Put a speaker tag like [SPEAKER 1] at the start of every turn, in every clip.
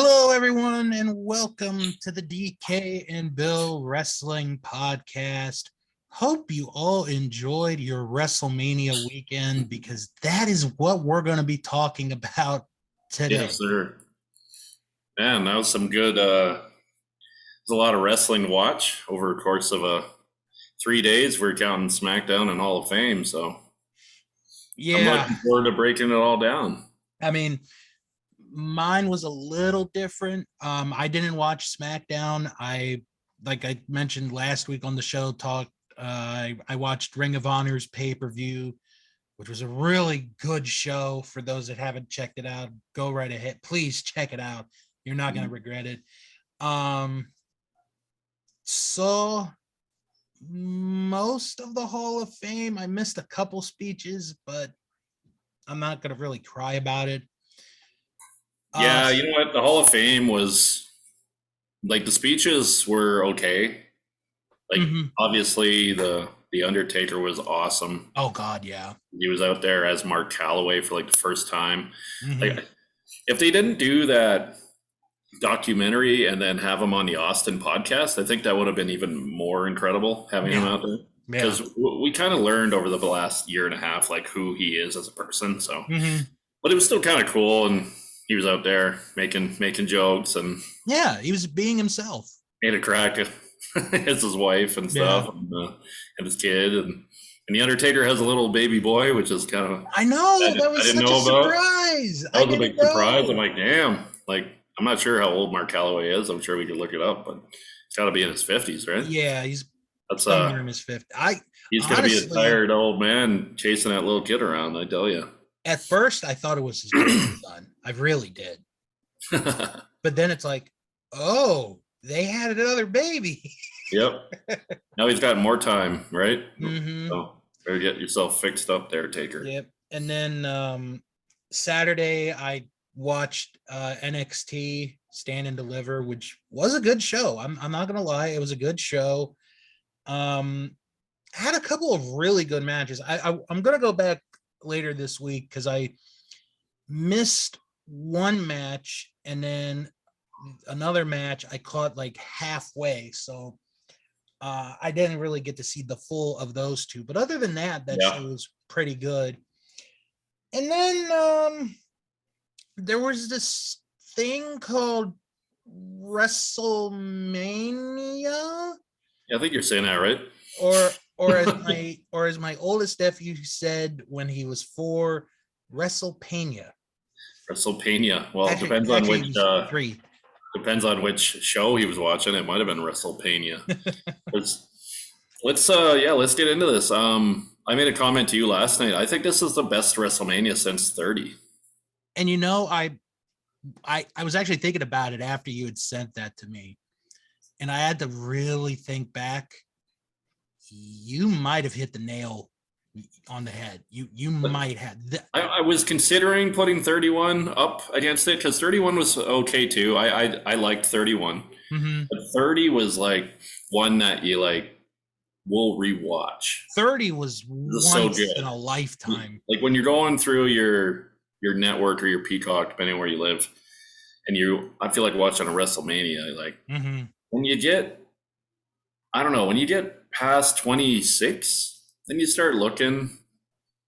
[SPEAKER 1] Hello, everyone, and welcome to the DK and Bill Wrestling Podcast. Hope you all enjoyed your WrestleMania weekend because that is what we're going to be talking about today.
[SPEAKER 2] Yes, sir. Man, that was some good. There's a lot of wrestling to watch over the course of 3 days. We're counting SmackDown and Hall of Fame, so I'm looking forward to breaking it all down.
[SPEAKER 1] I mean, mine was a little different. I didn't watch SmackDown. Like I mentioned last week on the show, I watched Ring of Honor's pay-per-view, which was a really good show. For those that haven't checked it out, go right ahead. Please check it out. You're not going to regret it. So most of the Hall of Fame, I missed a couple speeches, but I'm not going to really cry about it.
[SPEAKER 2] Yeah, you know what? The Hall of Fame was like the speeches were okay. Like obviously the Undertaker was awesome.
[SPEAKER 1] Oh God, yeah.
[SPEAKER 2] He was out there as Mark Calloway for like the first time. Like if they didn't do that documentary and then have him on the Austin podcast, I think that would have been even more incredible having him out there. Because we kind of learned over the last year and a half like who he is as a person. So, but it was still kind of cool, and he was out there making jokes, and
[SPEAKER 1] he was being himself.
[SPEAKER 2] Made a crack at his wife and stuff, and his kid, and the Undertaker has a little baby boy, which is kind of
[SPEAKER 1] that was such a surprise.
[SPEAKER 2] That was a big surprise. I'm like, damn, like I'm not sure how old Mark Calloway is. I'm sure we could look it up, but he's got to be in his 50s, right?
[SPEAKER 1] Yeah, he's somewhere in his 50s.
[SPEAKER 2] He's going to be a tired old man chasing that little kid around, I tell you.
[SPEAKER 1] At first, I thought it was his grandson. I really did. But then it's like, oh, they had another baby.
[SPEAKER 2] Yep. Now he's got more time, right? So better get yourself fixed up there, Taker.
[SPEAKER 1] Yep. And then Saturday, I watched NXT Stand and Deliver, which was a good show. I'm not gonna lie, it was a good show. Had a couple of really good matches. I'm gonna go back later this week because I missed one match, and then another match I caught like halfway, so I didn't really get to see the full of those two. But other than that, show was pretty good. And then there was this thing called Wrestlemania.
[SPEAKER 2] Yeah, I think you're saying that right.
[SPEAKER 1] Or as my oldest nephew said when he was 4, WrestlePania.
[SPEAKER 2] WrestlePania. Well, it depends on which 3. Depends on which show he was watching. It might have been WrestlePania. Let's get into this. I made a comment to you last night. I think this is the best WrestleMania since 30.
[SPEAKER 1] And you know, I was actually thinking about it after you had sent that to me, and I had to really think back. You might have hit the nail on the head. You might have.
[SPEAKER 2] I was considering putting 31 up against it because 31 was okay too. I liked 31, but 30 was like one that you like will rewatch.
[SPEAKER 1] 30 was once in a lifetime.
[SPEAKER 2] Like when you're going through your network or your Peacock, depending on where you live, and I feel like watching a WrestleMania. Like when you get past 26, then you start looking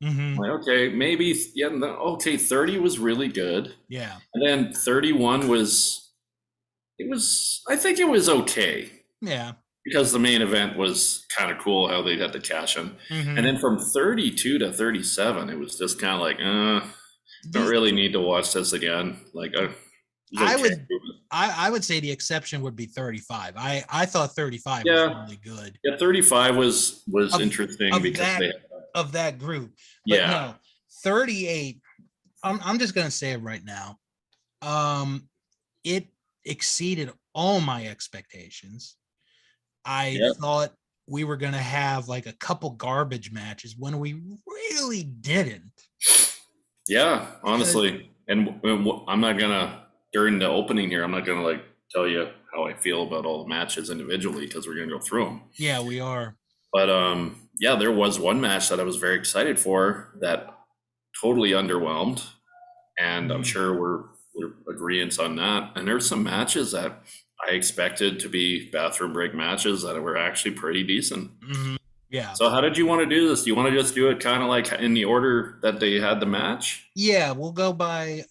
[SPEAKER 2] like, okay, maybe, 30 was really good.
[SPEAKER 1] Yeah.
[SPEAKER 2] And then 31 I think it was okay.
[SPEAKER 1] Yeah.
[SPEAKER 2] Because the main event was kind of cool how they had the cash in. And then from 32 to 37, it was just kind of like, don't really need to watch this again. Like,
[SPEAKER 1] I would say the exception would be 35. I thought 35 was really good.
[SPEAKER 2] Yeah, 35 was interesting because
[SPEAKER 1] of that group. But no, 38. I'm just gonna say it right now. It exceeded all my expectations. I thought we were gonna have like a couple garbage matches when we really didn't.
[SPEAKER 2] Yeah, honestly, and I'm not gonna. During the opening here, I'm not going to like tell you how I feel about all the matches individually because we're going to go through them.
[SPEAKER 1] Yeah, we are.
[SPEAKER 2] But there was one match that I was very excited for that totally underwhelmed, and I'm sure we're we're agreeance on that. And there's some matches that I expected to be bathroom break matches that were actually pretty decent.
[SPEAKER 1] Mm-hmm. Yeah.
[SPEAKER 2] So how did you want to do this? Do you want to just do it kind of like in the order that they had the match?
[SPEAKER 1] Yeah, we'll go by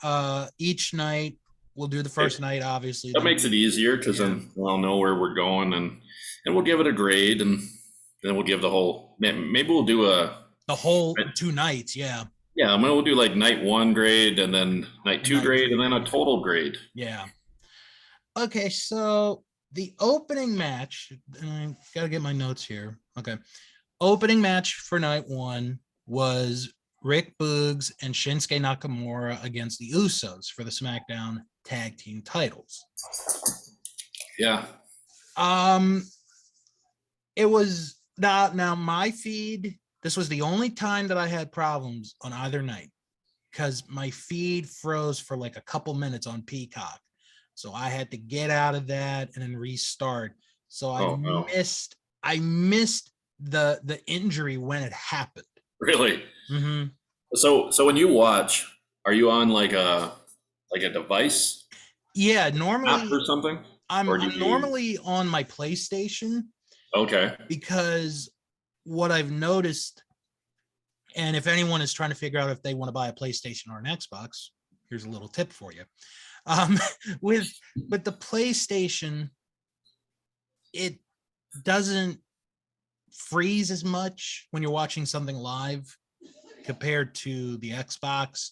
[SPEAKER 1] each night. We'll do the first night, obviously.
[SPEAKER 2] That makes it easier because then we'll know where we're going, and we'll give it a grade, and then we'll give the whole. Maybe we'll do
[SPEAKER 1] the whole 2 nights. Yeah.
[SPEAKER 2] Yeah, I mean, we'll do like night 1 grade, and then night 2 grade, and then a total grade.
[SPEAKER 1] Yeah. Okay, so the opening match, and I gotta get my notes here. Okay. Opening match for night 1 was Rick Boogs and Shinsuke Nakamura against the Usos for the SmackDown Tag Team titles.
[SPEAKER 2] Yeah.
[SPEAKER 1] It was now my feed. This was the only time that I had problems on either night because my feed froze for like a couple minutes on Peacock. So I had to get out of that and then restart. So I missed the injury when it happened.
[SPEAKER 2] Really?
[SPEAKER 1] Mm-hmm.
[SPEAKER 2] So when you watch, are you on like a device?
[SPEAKER 1] Yeah, normally
[SPEAKER 2] app or something.
[SPEAKER 1] I'm normally on my PlayStation.
[SPEAKER 2] Okay.
[SPEAKER 1] Because what I've noticed, and if anyone is trying to figure out if they want to buy a PlayStation or an Xbox, here's a little tip for you. With the PlayStation, it doesn't freeze as much when you're watching something live compared to the Xbox.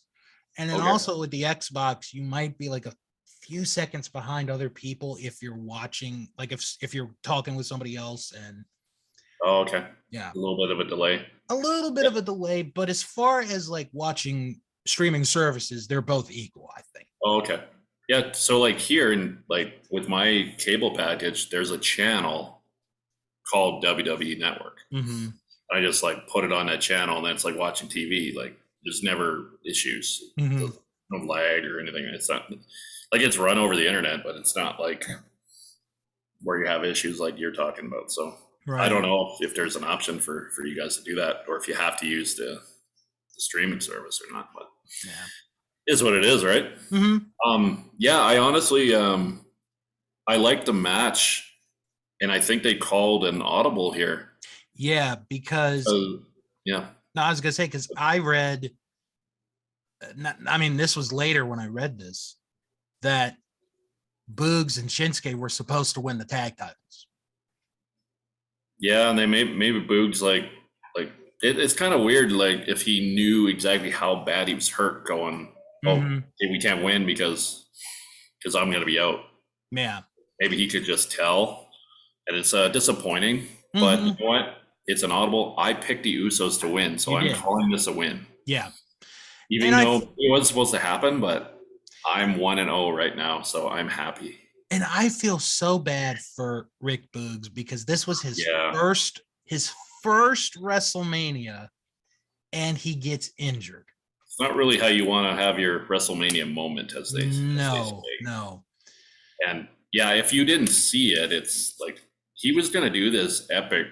[SPEAKER 1] And then also with the Xbox, you might be like a few seconds behind other people if you're watching, like if you're talking with somebody else. And
[SPEAKER 2] yeah, a little bit of a delay,
[SPEAKER 1] but as far as like watching streaming services, they're both equal, I think.
[SPEAKER 2] Yeah, so like here in like with my cable package, there's a channel called WWE Network.
[SPEAKER 1] Mm-hmm.
[SPEAKER 2] I just like put it on that channel, and then it's like watching TV. Like there's never issues, no lag or anything. It's not like it's run over the internet, but it's not like where you have issues like you're talking about. So I don't know if there's an option for you guys to do that, or if you have to use the streaming service or not. But is what it is, right?
[SPEAKER 1] Mm-hmm.
[SPEAKER 2] Yeah, I honestly I like the match, and I think they called an audible here.
[SPEAKER 1] Yeah, because
[SPEAKER 2] no,
[SPEAKER 1] I was gonna say because I read. I mean, this was later when I read this that Boogs and Shinsuke were supposed to win the tag titles.
[SPEAKER 2] Yeah, and they maybe Boogs like it's kind of weird. Like if he knew exactly how bad he was hurt, going, hey, we can't win because I'm gonna be out.
[SPEAKER 1] Yeah,
[SPEAKER 2] maybe he could just tell, and it's disappointing. But you know what? It's an audible. I picked the Usos to win, so I'm calling this a win.
[SPEAKER 1] Yeah.
[SPEAKER 2] Even though it wasn't supposed to happen, but I'm 1-0 right now, so I'm happy.
[SPEAKER 1] And I feel so bad for Rick Boogs because this was his first WrestleMania, and he gets injured.
[SPEAKER 2] It's not really how you want to have your WrestleMania moment, as they say.
[SPEAKER 1] No.
[SPEAKER 2] And yeah, if you didn't see it, it's like he was going to do this epic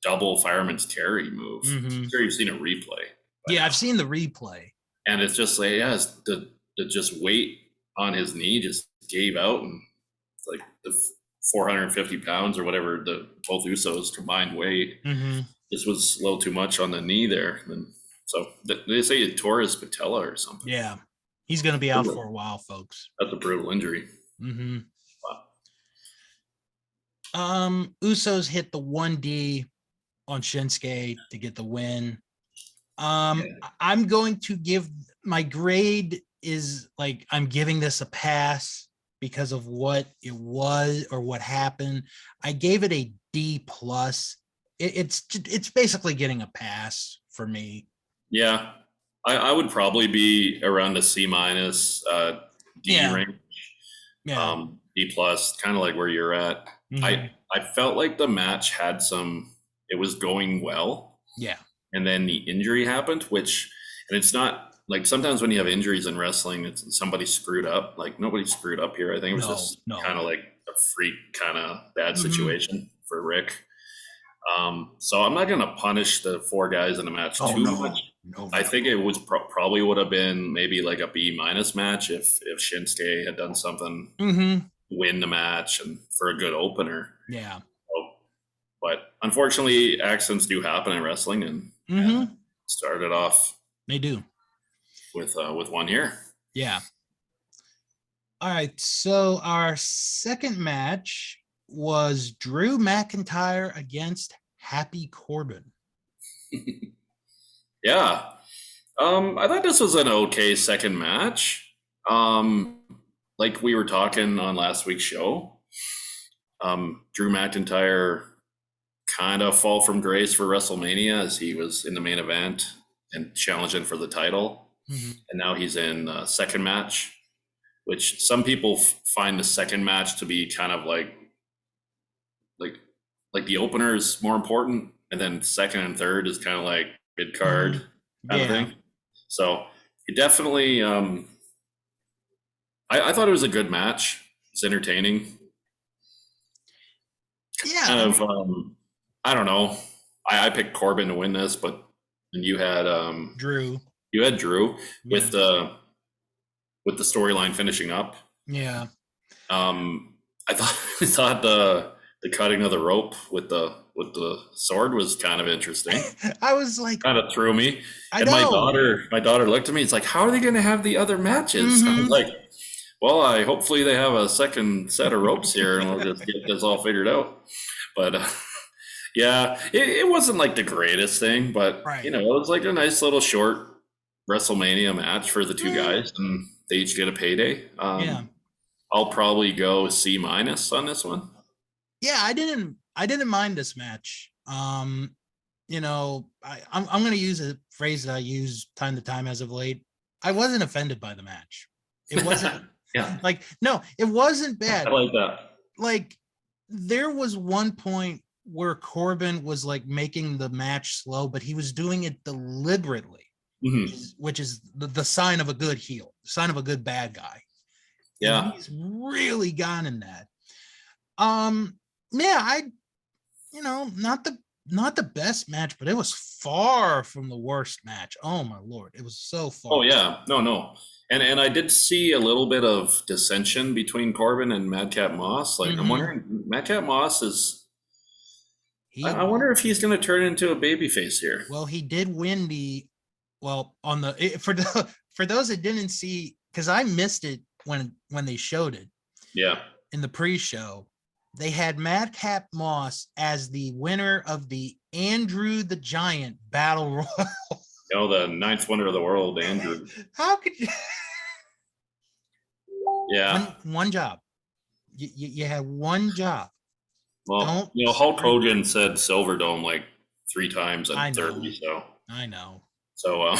[SPEAKER 2] double fireman's carry move. I'm sure you've seen a replay.
[SPEAKER 1] Yeah, I've seen the replay.
[SPEAKER 2] And it's just like, the just weight on his knee just gave out, and it's like the 450 pounds or whatever the both Usos combined weight. This was a little too much on the knee there. And so they say he tore his patella or something.
[SPEAKER 1] Yeah, he's going to be out for a while, folks.
[SPEAKER 2] That's a brutal injury.
[SPEAKER 1] Wow. Usos hit the 1D on Shinsuke to get the win. I'm going to give my grade is like I'm giving this a pass because of what it was or what happened. I gave it a D plus. It's basically getting a pass for me.
[SPEAKER 2] Yeah, I would probably be around a C minus, D range.
[SPEAKER 1] Yeah.
[SPEAKER 2] D plus, kind of like where you're at. I felt like the match had it was going well.
[SPEAKER 1] Yeah.
[SPEAKER 2] And then the injury happened, and it's not like sometimes when you have injuries in wrestling, it's somebody screwed up. Like nobody screwed up here. I think it was just kind of like a freak kind of bad situation for Rick. So I'm not going to punish the 4 guys in the match too much.
[SPEAKER 1] No,
[SPEAKER 2] I think it was probably would have been maybe like a B- match if Shinsuke had done something, win the match and for a good opener.
[SPEAKER 1] Yeah.
[SPEAKER 2] But unfortunately, accidents do happen in wrestling, and started off.
[SPEAKER 1] They do
[SPEAKER 2] with one here.
[SPEAKER 1] Yeah. All right. So our second match was Drew McIntyre against Happy Corbin.
[SPEAKER 2] Yeah. I thought this was an okay second match. Like we were talking on last week's show, Drew McIntyre kind of fall from grace for WrestleMania as he was in the main event and challenging for the title. And now he's in second match, which some people find the second match to be kind of like the opener is more important, and then second and third is kind of like mid card kind of thing. So it definitely, I thought it was a good match. It's entertaining.
[SPEAKER 1] Yeah.
[SPEAKER 2] Kind of, I don't know. I picked Corbin to win this, but and you had
[SPEAKER 1] Drew.
[SPEAKER 2] You had Drew with the storyline finishing up.
[SPEAKER 1] Yeah.
[SPEAKER 2] I thought the cutting of the rope with the sword was kind of interesting.
[SPEAKER 1] I was like,
[SPEAKER 2] kind of threw me.
[SPEAKER 1] I know.
[SPEAKER 2] My daughter looked at me. It's like, how are they going to have the other matches? I was like, well, hopefully they have a second set of ropes here, and we'll just get this all figured out. But yeah, it wasn't like the greatest thing, but it was like a nice little short WrestleMania match for the two guys, and they each get a payday. I'll probably go C- on this one.
[SPEAKER 1] Yeah, I didn't mind this match. I'm going to use a phrase that I use time to time as of late. I wasn't offended by the match. It wasn't it wasn't bad.
[SPEAKER 2] I like that.
[SPEAKER 1] Like, there was one point where Corbin was like making the match slow, but he was doing it deliberately, which is the sign of a good heel, the sign of a good bad guy.
[SPEAKER 2] Yeah.
[SPEAKER 1] And he's really gone in that. Not the best match, but it was far from the worst match. Oh my Lord. It was so far.
[SPEAKER 2] Oh yeah. No. And I did see a little bit of dissension between Corbin and Madcap Moss. Like, I'm wondering, Madcap Moss is, I wonder if he's going to turn into a babyface here.
[SPEAKER 1] Well, he did win for those that didn't see, because I missed it when they showed it.
[SPEAKER 2] Yeah.
[SPEAKER 1] In the pre-show, they had Madcap Moss as the winner of the Andrew the Giant Battle Royal.
[SPEAKER 2] The ninth wonder of the world, Andrew.
[SPEAKER 1] How could you?
[SPEAKER 2] Yeah.
[SPEAKER 1] One job. You had one job.
[SPEAKER 2] Well, Hulk Hogan said Silverdome like 3 times on 30. So
[SPEAKER 1] I know.
[SPEAKER 2] So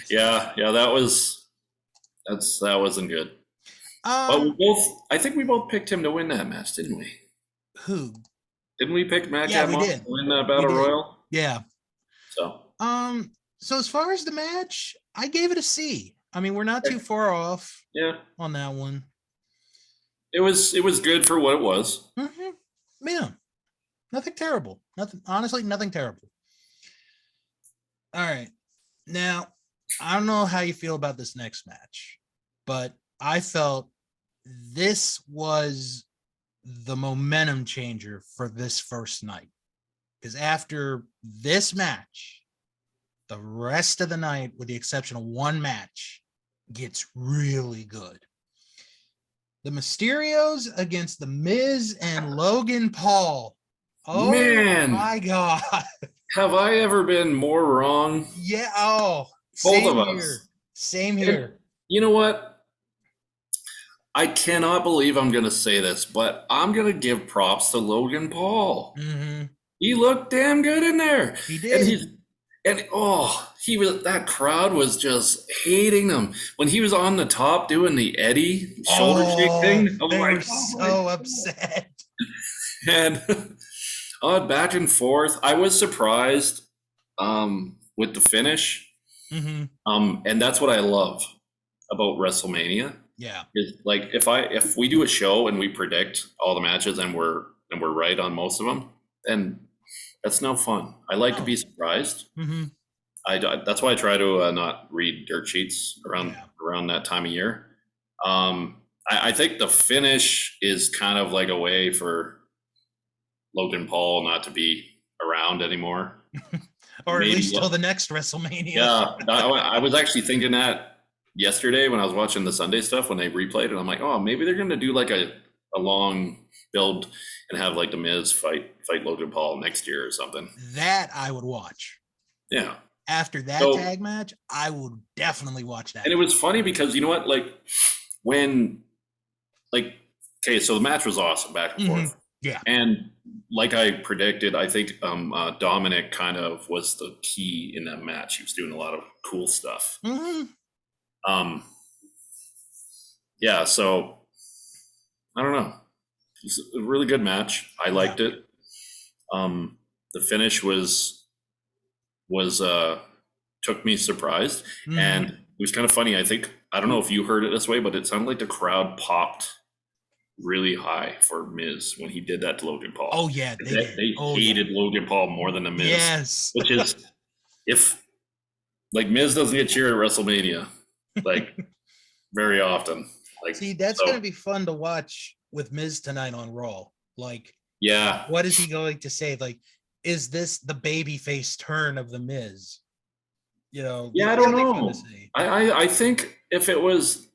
[SPEAKER 2] yeah, that wasn't good. But I think we both picked him to win that match, didn't we?
[SPEAKER 1] Who?
[SPEAKER 2] Didn't we pick Madcap Moss to win that Battle Royal?
[SPEAKER 1] Yeah.
[SPEAKER 2] So
[SPEAKER 1] as far as the match, I gave it a C. I mean, we're not too far off.
[SPEAKER 2] Yeah.
[SPEAKER 1] On that one.
[SPEAKER 2] It was good for what it was.
[SPEAKER 1] Yeah. Nothing terrible. Honestly, nothing terrible. All right. Now, I don't know how you feel about this next match, but I felt this was the momentum changer for this first night. Because after this match, the rest of the night, with the exception of one match, gets really good. The Mysterios against The Miz and Logan Paul. Oh, man. My God.
[SPEAKER 2] Have I ever been more wrong?
[SPEAKER 1] Yeah. Oh,
[SPEAKER 2] both of us.
[SPEAKER 1] Same here.
[SPEAKER 2] And you know what? I cannot believe I'm going to say this, but I'm going to give props to Logan Paul. He looked damn good in there.
[SPEAKER 1] He did.
[SPEAKER 2] That crowd was just hating him when he was on the top doing the Eddie shoulder shake thing.
[SPEAKER 1] They were so upset.
[SPEAKER 2] And back and forth. I was surprised with the finish. And that's what I love about WrestleMania.
[SPEAKER 1] Yeah.
[SPEAKER 2] Is like if we do a show and we predict all the matches and we're right on most of them, then that's no fun. I like to be surprised. That's why I try to not read dirt sheets around that time of year. I think the finish is kind of like a way for Logan Paul not to be around anymore.
[SPEAKER 1] Or maybe, at least till the next WrestleMania.
[SPEAKER 2] Yeah, I was actually thinking that yesterday when I was watching the Sunday stuff when they replayed it. I'm like, oh, maybe they're going to do like a long build and have like the Miz fight Logan Paul next year or something.
[SPEAKER 1] That I would watch.
[SPEAKER 2] Yeah.
[SPEAKER 1] After that tag match, I would definitely watch that.
[SPEAKER 2] And it was funny because you know what, like when, like, okay, so the match was awesome back and forth.
[SPEAKER 1] Yeah.
[SPEAKER 2] And like I predicted, I think Dominic kind of was the key in that match. He was doing a lot of cool stuff. Yeah, so I don't know. It was a really good match. I liked it. The finish was took me surprised, and it was kind of funny. I don't know if you heard it this way, but it sounded like the crowd popped really high for Miz when he did that to Logan Paul.
[SPEAKER 1] Oh yeah,
[SPEAKER 2] they hated Logan Paul more than the Miz.
[SPEAKER 1] Yes,
[SPEAKER 2] which is if like Miz doesn't get cheered at WrestleMania like very often. Like,
[SPEAKER 1] see, that's gonna be fun to watch with Miz tonight on Raw. Like,
[SPEAKER 2] yeah,
[SPEAKER 1] what is he going to say? Like, is this the babyface turn of the Miz? You know?
[SPEAKER 2] Yeah, I don't know. I think if it was.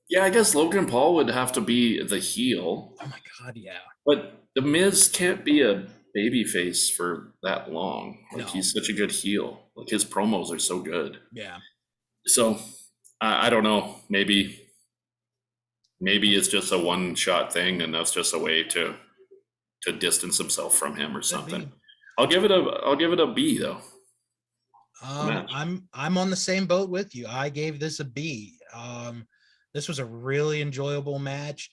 [SPEAKER 2] Yeah, I guess Logan Paul would have to be the heel.
[SPEAKER 1] Oh my God, yeah.
[SPEAKER 2] But the Miz can't be a babyface for that long. Like he's such a good heel. Like his promos are so good.
[SPEAKER 1] Yeah.
[SPEAKER 2] So I don't know. Maybe it's just a one-shot thing, and that's just a way to distance himself from him or something. I'll give it a B though.
[SPEAKER 1] I'm on the same boat with you. I gave this a B. This was a really enjoyable match.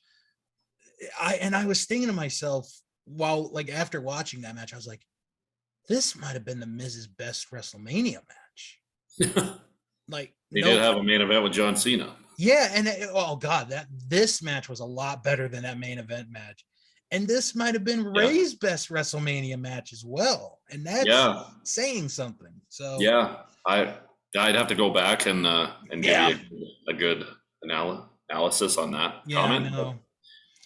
[SPEAKER 1] I was thinking to myself while, like, after watching that match, I was like, this might have been the Miz's best WrestleMania match. Like,
[SPEAKER 2] they did have a main event with John Cena.
[SPEAKER 1] Yeah, and oh God, this match was a lot better than that main event match. And this might have been Ray's best WrestleMania match as well. And that's saying something. So
[SPEAKER 2] yeah, I'd have to go back and give you a good analysis on that comment.
[SPEAKER 1] I know.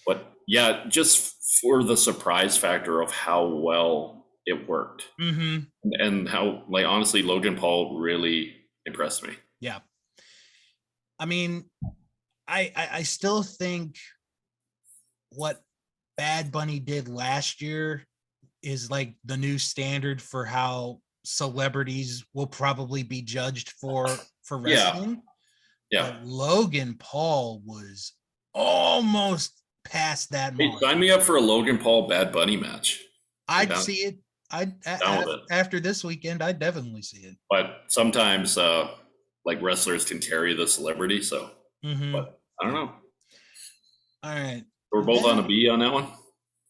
[SPEAKER 2] But yeah, just for the surprise factor of how well it worked. And how, like, honestly, Logan Paul really impressed me.
[SPEAKER 1] Yeah. I mean, I still think what Bad Bunny did last year is like the new standard for how celebrities will probably be judged for wrestling.
[SPEAKER 2] Yeah.
[SPEAKER 1] But Logan Paul was almost past that mark.
[SPEAKER 2] Hey, sign me up for a Logan Paul Bad Bunny match.
[SPEAKER 1] I'd see it. After this weekend, I'd definitely see it.
[SPEAKER 2] But sometimes like wrestlers can carry the celebrity, so but I don't know.
[SPEAKER 1] All right.
[SPEAKER 2] We're both on a B on that one?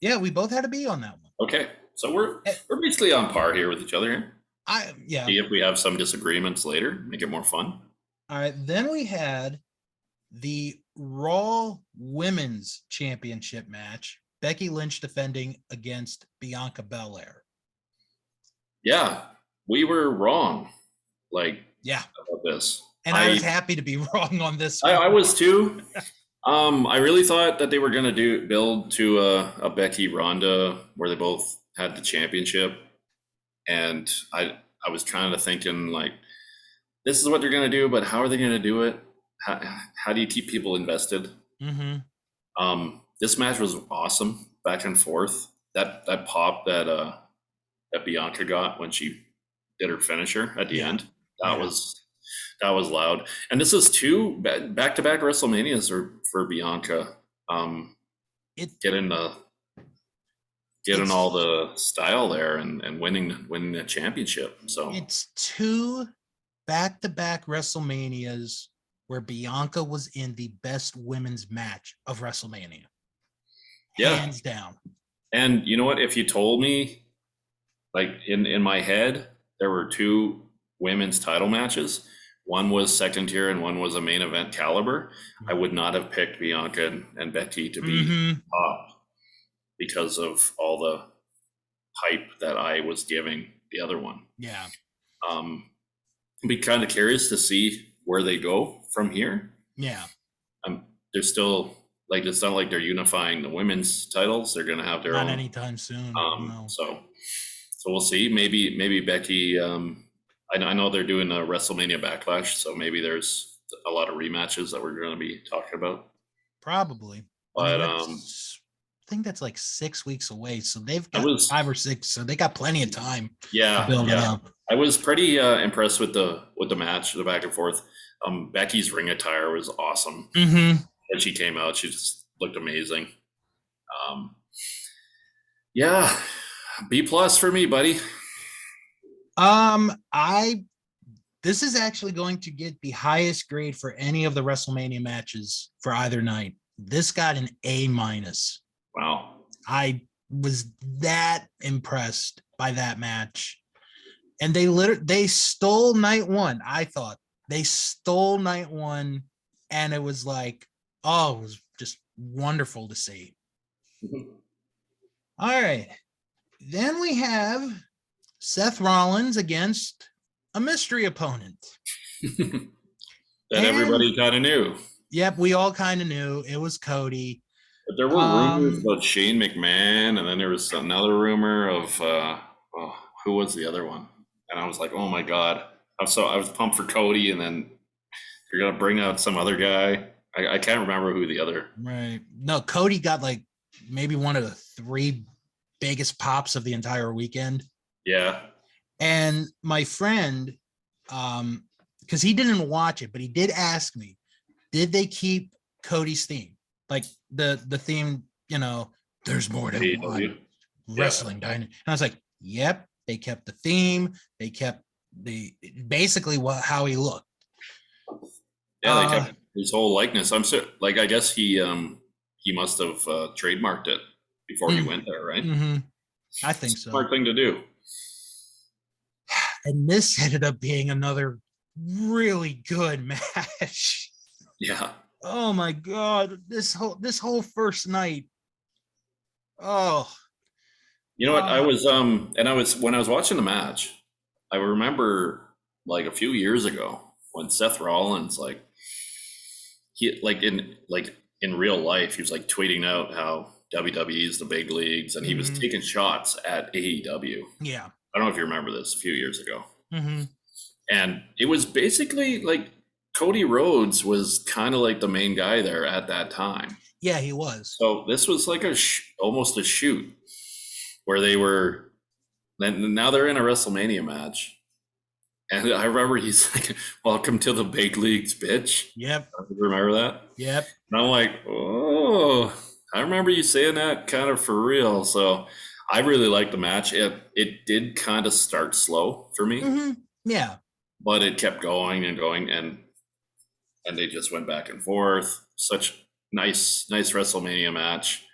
[SPEAKER 1] Yeah, we both had a B on that one.
[SPEAKER 2] Okay. So we're basically on par here with each other. See if we have some disagreements later, make it more fun.
[SPEAKER 1] All right. Then we had the Raw Women's Championship match. Becky Lynch defending against Bianca Belaire. Yeah,
[SPEAKER 2] we were wrong. Like, about this.
[SPEAKER 1] And I was happy to be wrong on this one.
[SPEAKER 2] I was too. I really thought that they were going to build to a Becky Ronda where they both had the championship. And I was kind of thinking, like, this is what they're going to do, but how are they going to do it? How do you keep people invested? This match was awesome, back and forth. That pop that Bianca got when she did her finisher at the end, that was loud. And this is two back-to-back WrestleManias for Bianca. Getting all the style there and winning the championship. So
[SPEAKER 1] it's two back-to-back WrestleManias where Bianca was in the best women's match of WrestleMania. Hands down.
[SPEAKER 2] And you know what? If you told me, like, in my head, there were two women's title matches, one was second tier and one was a main event caliber, I would not have picked Bianca and Becky to be top because of all the hype that I was giving the other one.
[SPEAKER 1] Yeah.
[SPEAKER 2] Be kind of curious to see where they go from here.
[SPEAKER 1] Yeah.
[SPEAKER 2] They're still like, it's not like they're unifying the women's titles. They're going to have their
[SPEAKER 1] Not
[SPEAKER 2] own
[SPEAKER 1] anytime soon. No.
[SPEAKER 2] So we'll see. Maybe Becky. I know they're doing a WrestleMania Backlash, so maybe there's a lot of rematches that we're going to be talking about.
[SPEAKER 1] Probably.
[SPEAKER 2] But
[SPEAKER 1] I think that's like 6 weeks away, so they've got 5 or 6, so they got plenty of time.
[SPEAKER 2] Yeah,
[SPEAKER 1] to build it up.
[SPEAKER 2] I was pretty impressed with the match, the back and forth. Becky's ring attire was awesome.
[SPEAKER 1] Mm-hmm.
[SPEAKER 2] When she came out, she just looked amazing. Yeah, B+ for me, buddy.
[SPEAKER 1] This is actually going to get the highest grade for any of the WrestleMania matches for either night. This got an A-.
[SPEAKER 2] Wow.
[SPEAKER 1] I was that impressed by that match. And they stole night one. I thought they stole night one, and it was like, oh, it was just wonderful to see.
[SPEAKER 2] Mm-hmm.
[SPEAKER 1] All right. Then we have Seth Rollins against a mystery opponent.
[SPEAKER 2] That everybody kind of knew.
[SPEAKER 1] Yep, we all kind of knew it was Cody.
[SPEAKER 2] But there were rumors about Shane McMahon, and then there was another rumor of who was the other one? And I was like, oh my God. I was pumped for Cody, and then you're gonna bring out some other guy. I can't remember who the other.
[SPEAKER 1] Right. No, Cody got like maybe one of the 3 biggest pops of the entire weekend.
[SPEAKER 2] Yeah.
[SPEAKER 1] And my friend, because he didn't watch it, but he did ask me, did they keep Cody's theme? Like the theme, there's more to one wrestling dynamic. And I was like, yep, they kept the theme. They kept basically how he looked.
[SPEAKER 2] Yeah, they kept his whole likeness. I guess he must have trademarked it before he went there, right?
[SPEAKER 1] Mm-hmm. I think so.
[SPEAKER 2] Smart thing to do.
[SPEAKER 1] And this ended up being another really good match.
[SPEAKER 2] Yeah.
[SPEAKER 1] Oh my God. This whole first night. Oh.
[SPEAKER 2] You know what? I was when I was watching the match, I remember like a few years ago when Seth Rollins, like he in real life, he was like tweeting out how WWE is the big leagues, and he was taking shots at AEW.
[SPEAKER 1] Yeah.
[SPEAKER 2] I don't know if you remember this a few years ago.
[SPEAKER 1] Mm-hmm.
[SPEAKER 2] And it was basically like Cody Rhodes was kind of like the main guy there at that time.
[SPEAKER 1] Yeah, he was.
[SPEAKER 2] So this was like almost a shoot where they were, and now they're in a WrestleMania match. And I remember he's like, welcome to the big leagues, bitch.
[SPEAKER 1] Yep.
[SPEAKER 2] Remember that?
[SPEAKER 1] Yep.
[SPEAKER 2] And I'm like, oh, I remember you saying that kind of for real. So I really liked the match. It did kind of start slow for me.
[SPEAKER 1] Mm-hmm. Yeah.
[SPEAKER 2] But it kept going and going, and they just went back and forth. Such nice WrestleMania match.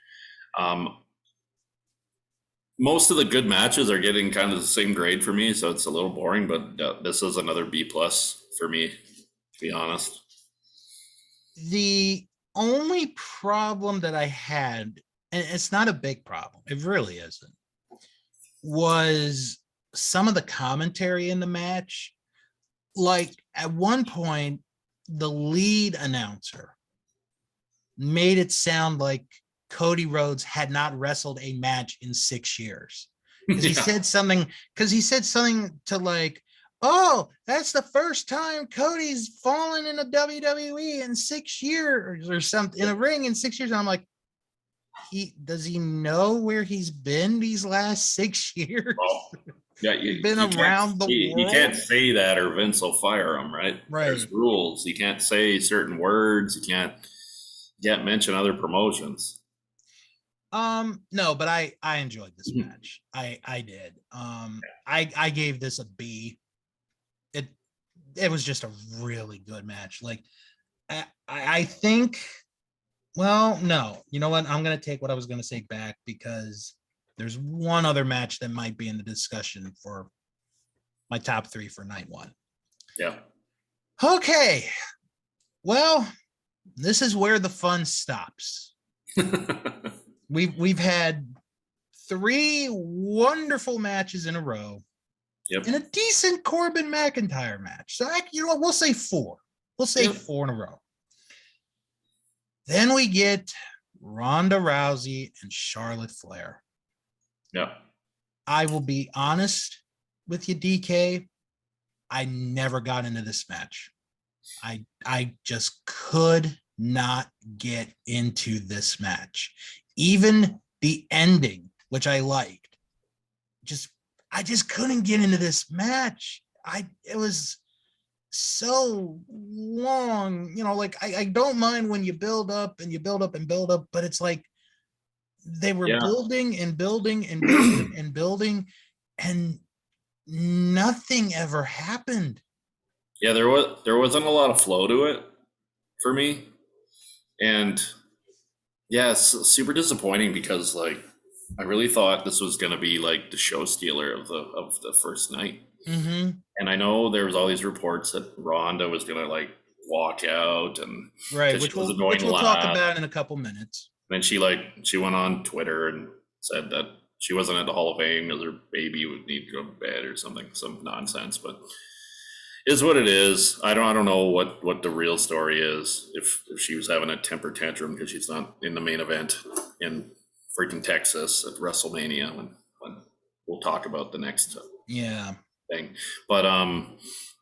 [SPEAKER 2] Most of the good matches are getting kind of the same grade for me, so it's a little boring, but this is another B+ for me, to be honest.
[SPEAKER 1] The only problem that I had, and it's not a big problem, it really isn't, was some of the commentary in the match. Like at one point, the lead announcer made it sound like Cody Rhodes had not wrestled a match in 6 years. Because he said something to like, oh, that's the first time Cody's fallen in a WWE in 6 years or something, in a ring in 6 years. And I'm like, does he know where he's been these last 6 years?
[SPEAKER 2] Oh, yeah,
[SPEAKER 1] he's been around the world.
[SPEAKER 2] You can't say that or Vince will fire him, right?
[SPEAKER 1] Right.
[SPEAKER 2] There's rules. You can't say certain words. You can't mention other promotions.
[SPEAKER 1] No, but I enjoyed this match. I did. I gave this a B. It was just a really good match. Like I think, well, no, you know what? I'm gonna take what I was gonna say back, because there's one other match that might be in the discussion for my top 3 for night 1.
[SPEAKER 2] Yeah.
[SPEAKER 1] Okay. Well, this is where the fun stops. We've had 3 wonderful matches in a row.
[SPEAKER 2] Yep.
[SPEAKER 1] and a decent Corbin McIntyre match. So, you know what? We'll say 4. We'll say 4 in a row. Then we get Ronda Rousey and Charlotte Flair.
[SPEAKER 2] Yeah.
[SPEAKER 1] I will be honest with you, DK. I never got into this match. I just could not get into this match. Even the ending, which I liked, I just couldn't get into this match. It was so long, like I don't mind when you build up and you build up and build up, but it's like they were building and building and building and building, and nothing ever happened.
[SPEAKER 2] Yeah, there wasn't a lot of flow to it for me. And yeah, it's super disappointing because like I really thought this was gonna be like the show stealer of the first night.
[SPEAKER 1] Mm-hmm.
[SPEAKER 2] And I know there was all these reports that Ronda was gonna like walk out, and
[SPEAKER 1] right, which we'll talk about in a couple minutes.
[SPEAKER 2] And she went on Twitter and said that she wasn't at the Hall of Fame because her baby would need to go to bed or something, some nonsense. But is what it is. I don't know what the real story is. If she was having a temper tantrum because she's not in the main event in freaking Texas at WrestleMania, when we'll talk about the next thing. But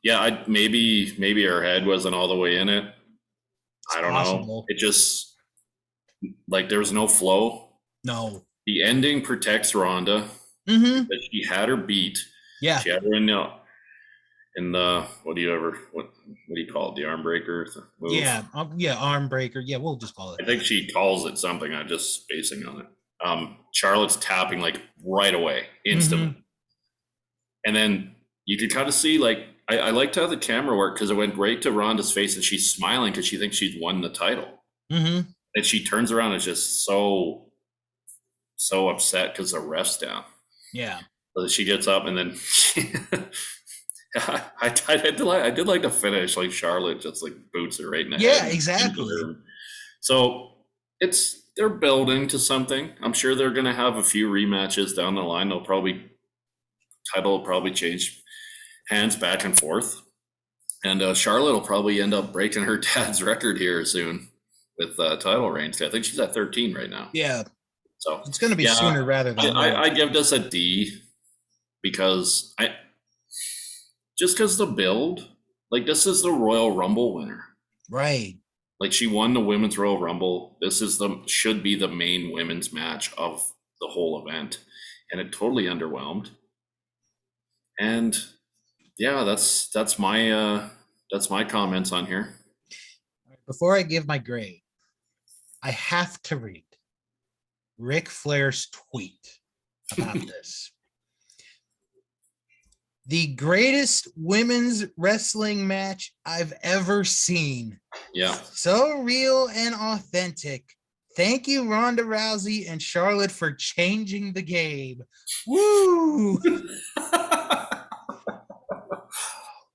[SPEAKER 2] yeah, maybe her head wasn't all the way in it. I don't know. It just like there was no flow.
[SPEAKER 1] No.
[SPEAKER 2] The ending protects Ronda.
[SPEAKER 1] Mm-hmm.
[SPEAKER 2] That she had her beat.
[SPEAKER 1] Yeah.
[SPEAKER 2] She had her in the what do you call it? The arm breaker move?
[SPEAKER 1] Yeah. Arm breaker. Yeah, we'll just call it.
[SPEAKER 2] I think she calls it something. I'm just spacing on it. Charlotte's tapping like right away, instantly. Mm-hmm. And then you could kind of see like I liked how the camera worked because it went right to Ronda's face and she's smiling because she thinks she's won the title.
[SPEAKER 1] Mm-hmm. And
[SPEAKER 2] she turns around and is just so upset because the ref's down.
[SPEAKER 1] Yeah.
[SPEAKER 2] So she gets up and then I did like the finish, like Charlotte just like boots her right in the head.
[SPEAKER 1] Yeah, exactly.
[SPEAKER 2] So they're building to something. I'm sure they're gonna have a few rematches down the line. Title will probably change hands back and forth. And Charlotte will probably end up breaking her dad's record here soon with title reigns. I think she's at 13 right now.
[SPEAKER 1] Yeah.
[SPEAKER 2] So
[SPEAKER 1] it's going to be sooner rather than
[SPEAKER 2] I give this a D because the build, like this is the Royal Rumble winner.
[SPEAKER 1] Right.
[SPEAKER 2] Like she won the Women's Royal Rumble. This is should be the main women's match of the whole event. And it totally underwhelmed. And yeah, that's my comments on here.
[SPEAKER 1] Before I give my grade, I have to read Ric Flair's tweet about this. The greatest women's wrestling match I've ever seen.
[SPEAKER 2] Yeah.
[SPEAKER 1] So real and authentic. Thank you, Ronda Rousey and Charlotte, for changing the game. Woo!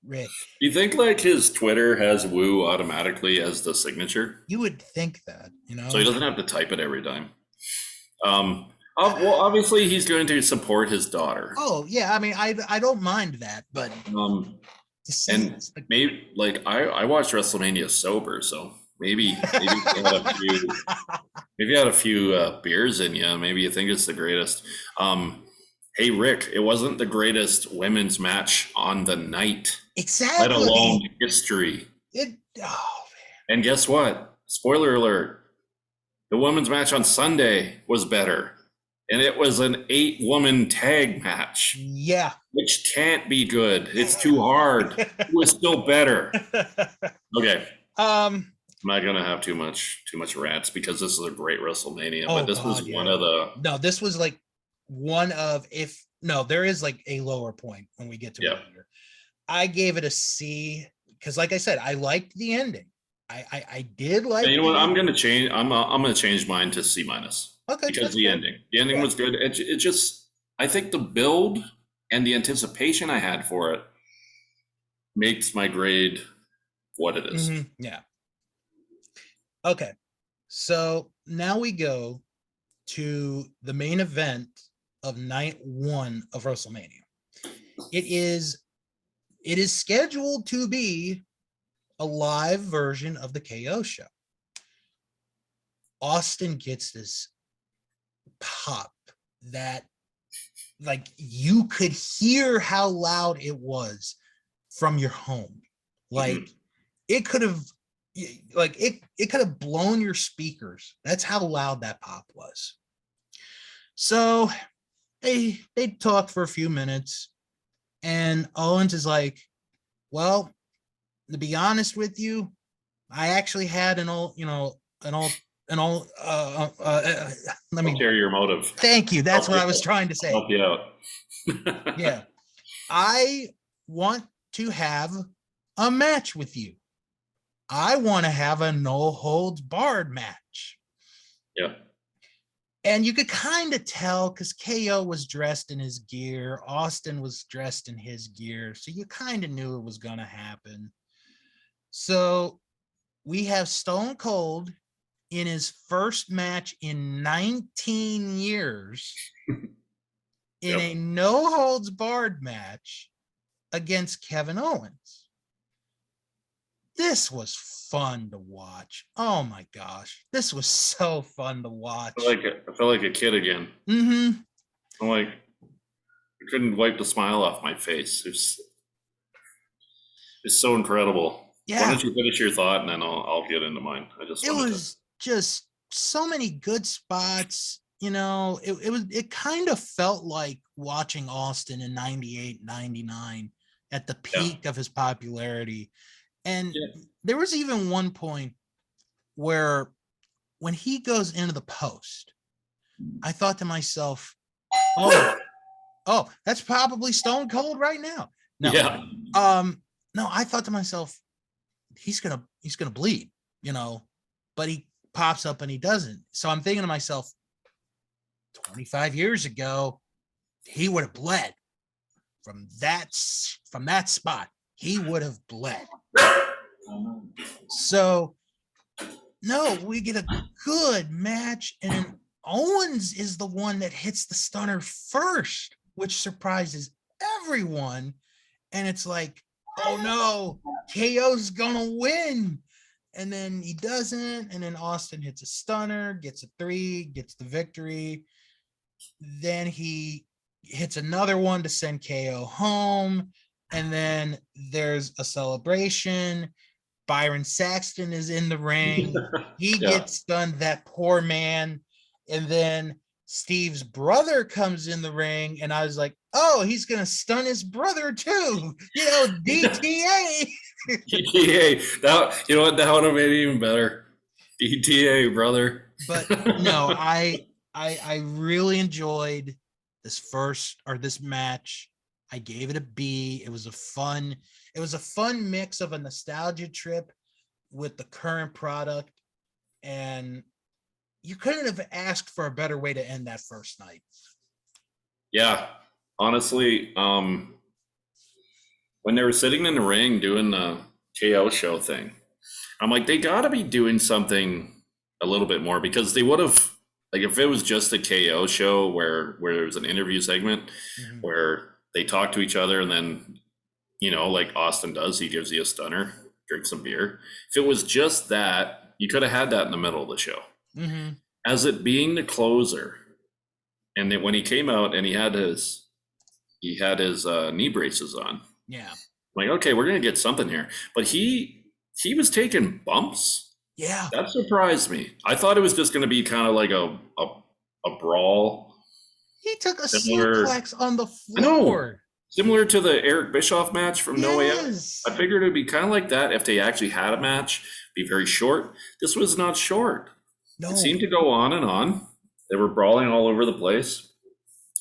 [SPEAKER 1] Rick.
[SPEAKER 2] You think like his Twitter has woo automatically as the signature?
[SPEAKER 1] You would think that,
[SPEAKER 2] So he doesn't have to type it every time. Well, obviously he's going to support his daughter.
[SPEAKER 1] Oh yeah, I mean, I don't mind that, but
[SPEAKER 2] and maybe like I watched WrestleMania sober, so maybe you had a few beers in you. Maybe you think it's the greatest. Hey Rick, it wasn't the greatest women's match on the night.
[SPEAKER 1] Exactly.
[SPEAKER 2] Let alone history. And guess what? Spoiler alert. The women's match on Sunday was better. And it was an 8-woman tag match.
[SPEAKER 1] Yeah.
[SPEAKER 2] Which can't be good. It's too hard. It was still better. Okay. I'm not gonna have too much rants because this is a great WrestleMania. But this was one of the
[SPEAKER 1] this was like one of there is like a lower point when we get to it here. I gave it a C because, like I said, I liked the ending. I did like.
[SPEAKER 2] You know what? I'm gonna change. I'm gonna change mine to C-.
[SPEAKER 1] Okay.
[SPEAKER 2] Because the ending was good. It just, I think the build and the anticipation I had for it makes my grade what it is.
[SPEAKER 1] Mm-hmm. Yeah. Okay. So now we go to the main event of night 1 of WrestleMania. It is scheduled to be a live version of the KO show. Austin gets this pop that, like, you could hear how loud it was from your home. Like, it could have, like, it could have blown your speakers. That's how loud that pop was. So they talk for a few minutes, and Owens is like, well, to be honest with you, I actually had let me
[SPEAKER 2] share your motive.
[SPEAKER 1] Thank you. That's what I was trying to say.
[SPEAKER 2] Help you out.
[SPEAKER 1] Yeah. I want to have a match with you. I want to have a no holds barred match.
[SPEAKER 2] Yeah.
[SPEAKER 1] And you could kind of tell because KO was dressed in his gear. Austin was dressed in his gear. So you kind of knew it was going to happen. So we have Stone Cold in his first match in 19 years in a no holds barred match against Kevin Owens. This was fun to watch. Oh my gosh. This was so fun to watch.
[SPEAKER 2] I felt like a kid again.
[SPEAKER 1] Mm-hmm.
[SPEAKER 2] I'm like, I couldn't wipe the smile off my face. It's so incredible.
[SPEAKER 1] Yeah.
[SPEAKER 2] Why don't you finish your thought and then I'll get into mine.
[SPEAKER 1] It was just so many good spots. You know, it kind of felt like watching Austin in 98, 99 at the peak of his popularity. And there was even one point where when he goes into the post, I thought to myself, oh, that's probably Stone Cold right now. No.
[SPEAKER 2] Yeah.
[SPEAKER 1] No, I thought to myself, he's gonna bleed, you know, but he pops up and he doesn't. So I'm thinking to myself, 25 years ago, he would have bled from that spot. He would have bled. So no, we get a good match, and Owens is the one that hits the stunner first, which surprises everyone. And it's like, oh no, KO's gonna win. And then he doesn't. And then Austin hits a stunner, gets a 3, gets the victory. Then he hits another one to send KO home. And then there's a celebration. Byron Saxton is in the ring. He gets stunned, that poor man. And then Steve's brother comes in the ring, and I was like, oh, he's going to stun his brother too. You know, DTA.
[SPEAKER 2] DTA. That, you know what? That would have made it even better. DTA, brother.
[SPEAKER 1] But no, I really enjoyed this match. I gave it a B. It was a fun mix of a nostalgia trip with the current product, and you couldn't have asked for a better way to end that first night. Yeah,
[SPEAKER 2] honestly, when they were sitting in the ring doing the KO show thing, I'm like, they got to be doing something a little bit more, because they would have, like, if it was just a KO show where there was an interview segment where they talk to each other, and then, you know, like Austin does, he gives you a stunner, drink some beer. If it was just that, you could have had that in the middle of the show. As it being the closer, and then when he came out and he had his knee braces on.
[SPEAKER 1] Yeah.
[SPEAKER 2] Like, okay, we're gonna get something here. But he was taking bumps.
[SPEAKER 1] Yeah.
[SPEAKER 2] That surprised me. I thought it was just gonna be kind of like a brawl.
[SPEAKER 1] He took a suplex on the floor.
[SPEAKER 2] Similar to the Eric Bischoff match from No Way Out. I figured it'd be kind of like that if they actually had a match, be very short. This was not short. No. It seemed to go on and on. They were brawling all over the place.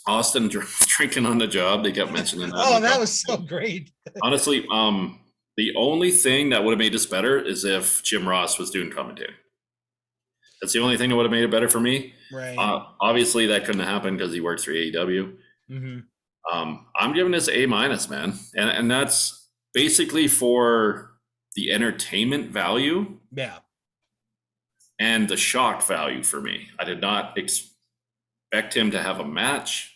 [SPEAKER 2] Austin drinking on the job. They kept mentioning that.
[SPEAKER 1] Oh, that was so great.
[SPEAKER 2] Honestly, the only thing that would have made this better is if Jim Ross was doing commentating. That's the only thing that would have made it better for me.
[SPEAKER 1] Right.
[SPEAKER 2] Obviously, that couldn't happen because he works for AEW. I'm giving this A-, man. And that's basically for the entertainment value.
[SPEAKER 1] Yeah.
[SPEAKER 2] And the shock value for me. I did not expect him to have a match.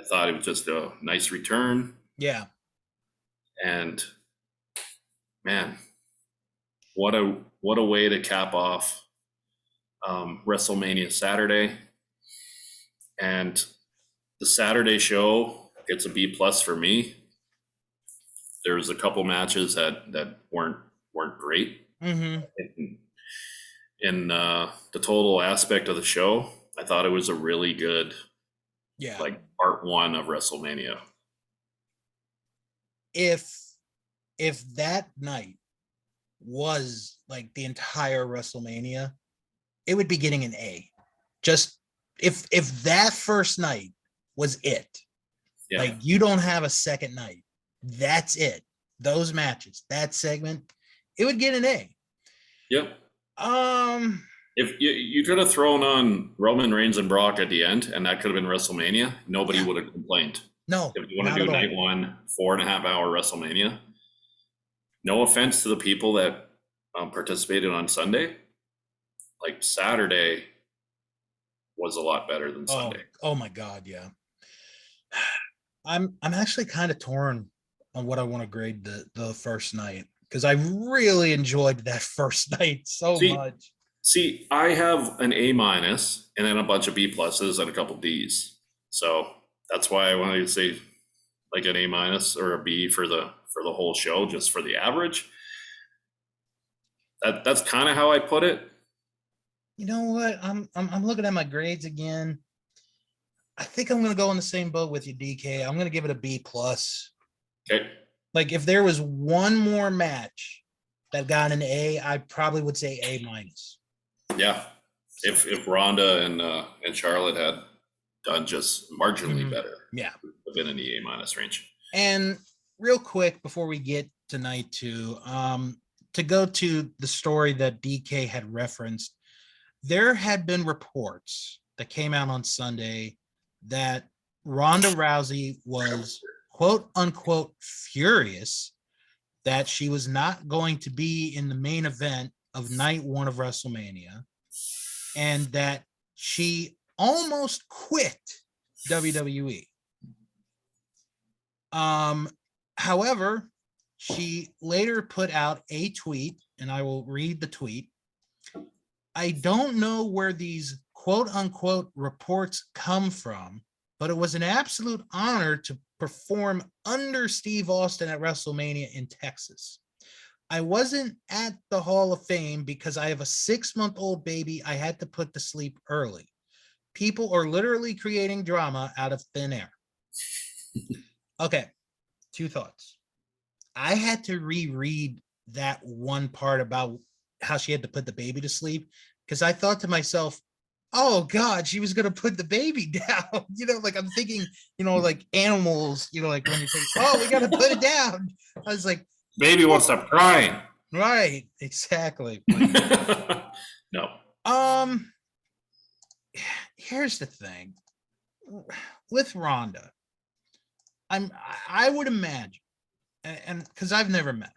[SPEAKER 2] I thought it was just a nice return.
[SPEAKER 1] Yeah.
[SPEAKER 2] And man, what a way to cap off WrestleMania Saturday. And the Saturday show gets a B plus for me. There was a couple matches that weren't great.
[SPEAKER 1] Mm-hmm.
[SPEAKER 2] In the total aspect of the show, I thought it was a really good, like, part one of WrestleMania.
[SPEAKER 1] If that night was like the entire WrestleMania, it would be getting an A. Just if that first night was it, like you don't have a second night, that's it. Those matches, that segment, it would get an A.
[SPEAKER 2] Yep. If you could have thrown on Roman Reigns and Brock at the end, and that could have been WrestleMania, nobody would have complained.
[SPEAKER 1] No.
[SPEAKER 2] If you want to do night one, 4.5 hour WrestleMania, no offense to the people that participated on Sunday, like Saturday was a lot better than Sunday.
[SPEAKER 1] Oh my God, yeah. I'm actually kind of torn on what I want to grade the first night, because I really enjoyed that first night so much.
[SPEAKER 2] See, I have an A minus and then a bunch of B pluses and a couple Ds. So that's why I wanted to say like an A minus or a B for the whole show, just for the average. That's kind of how I put it.
[SPEAKER 1] You know what? I'm looking at my grades again. I think I'm going to go in the same boat with you, DK. I'm going to give it a B plus.
[SPEAKER 2] Okay.
[SPEAKER 1] Like if there was one more match that got an A, I probably would say A minus.
[SPEAKER 2] Yeah. If Ronda and Charlotte had done just marginally better,
[SPEAKER 1] yeah,
[SPEAKER 2] would have been in the A minus range.
[SPEAKER 1] And real quick before we get to night two, to go to the story that DK had referenced, there had been reports that came out on Sunday that Ronda Rousey was quote unquote furious that she was not going to be in the main event of night one of WrestleMania, and that she almost quit WWE. However, she later put out a tweet, and I will read the tweet. I don't know where these quote unquote reports come from, but it was an absolute honor to perform under Steve Austin at WrestleMania in Texas. I wasn't at the Hall of Fame because I have a 6-month-old baby I had to put to sleep early. People are literally creating drama out of thin air. Okay, 2 thoughts. I had to reread that one part about how she had to put the baby to sleep, because I thought to myself, oh God, she was going to put the baby down. You know, like I'm thinking, you know, like animals, you know, like when you say, oh, we got to put it down. I was like,
[SPEAKER 2] baby won't stop crying.
[SPEAKER 1] Right, exactly.
[SPEAKER 2] No.
[SPEAKER 1] Here's the thing with Ronda. I would imagine, and because I've never met her,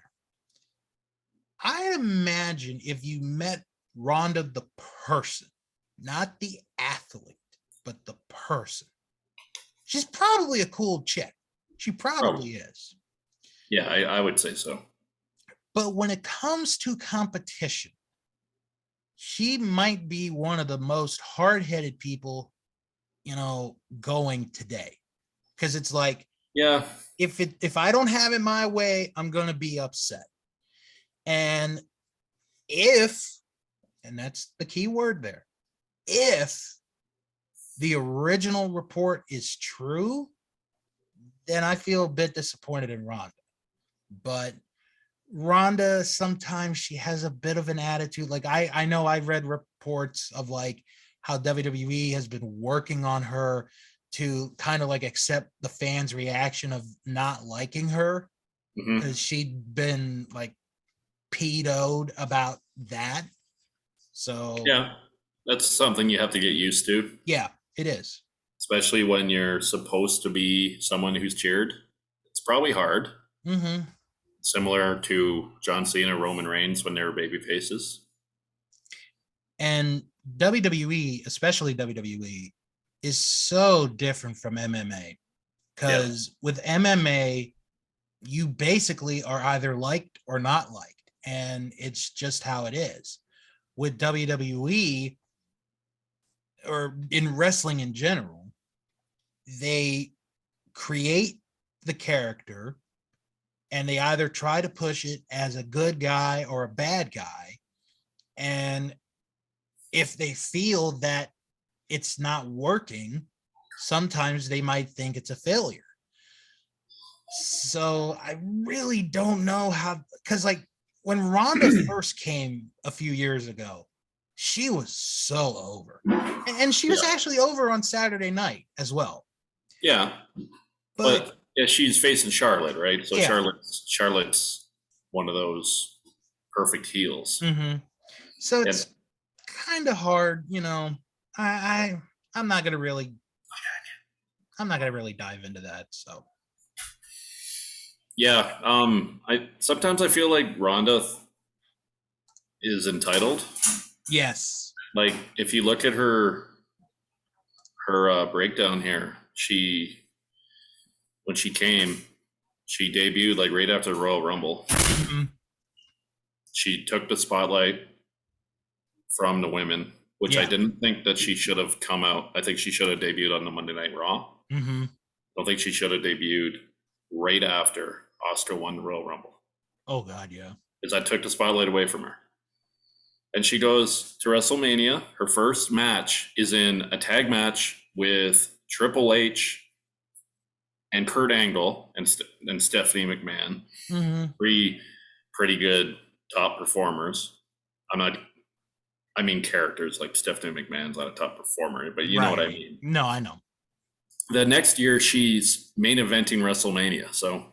[SPEAKER 1] I imagine if you met Ronda the person, not the athlete, but the person, she's probably a cool chick. She probably is.
[SPEAKER 2] Yeah, I would say so.
[SPEAKER 1] But when it comes to competition, she might be one of the most hard-headed people, you know, going today. Because it's like,
[SPEAKER 2] yeah,
[SPEAKER 1] if I don't have it my way, I'm going to be upset. And and that's the key word there, if the original report is true, then I feel a bit disappointed in Ronda. But Ronda, sometimes she has a bit of an attitude. Like I know I've read reports of like how WWE has been working on her to kind of like accept the fans' reaction of not liking her, because she'd been like pedoed about that. So
[SPEAKER 2] yeah, that's something you have to get used to.
[SPEAKER 1] Yeah, it is.
[SPEAKER 2] Especially when you're supposed to be someone who's cheered. It's probably hard.
[SPEAKER 1] Mm-hmm.
[SPEAKER 2] Similar to John Cena, Roman Reigns when they were baby faces.
[SPEAKER 1] And WWE, especially WWE, is so different from MMA. because with MMA, you basically are either liked or not liked, and it's just how it is. With WWE or in wrestling in general, they create the character and they either try to push it as a good guy or a bad guy. And if they feel that it's not working, sometimes they might think it's a failure. So I really don't know how, because like when Ronda first came a few years ago, she was so over. And she was actually over on Saturday night as well.
[SPEAKER 2] Yeah. But yeah, she's facing Charlotte, right? So Charlotte's one of those perfect heels.
[SPEAKER 1] Mm-hmm. So it's kind of hard, you know. I'm not gonna really dive into that. So
[SPEAKER 2] yeah, I sometimes feel like Ronda is entitled.
[SPEAKER 1] Yes.
[SPEAKER 2] Like if you look at her breakdown here, when she debuted like right after the Royal Rumble. Mm-hmm. She took the spotlight from the women, which I didn't think that she should have come out. I think she should have debuted on the Monday Night Raw. Mm-hmm. I don't think she should have debuted right after Asuka won the Royal Rumble.
[SPEAKER 1] Oh, God, yeah.
[SPEAKER 2] Because I took the spotlight away from her. And she goes to WrestleMania. Her first match is in a tag match with Triple H and Kurt Angle and Stephanie McMahon. Mm-hmm. Three pretty good top performers. I mean characters, like Stephanie McMahon's not a top performer, but you know what I mean.
[SPEAKER 1] No, I know.
[SPEAKER 2] The next year she's main eventing WrestleMania. So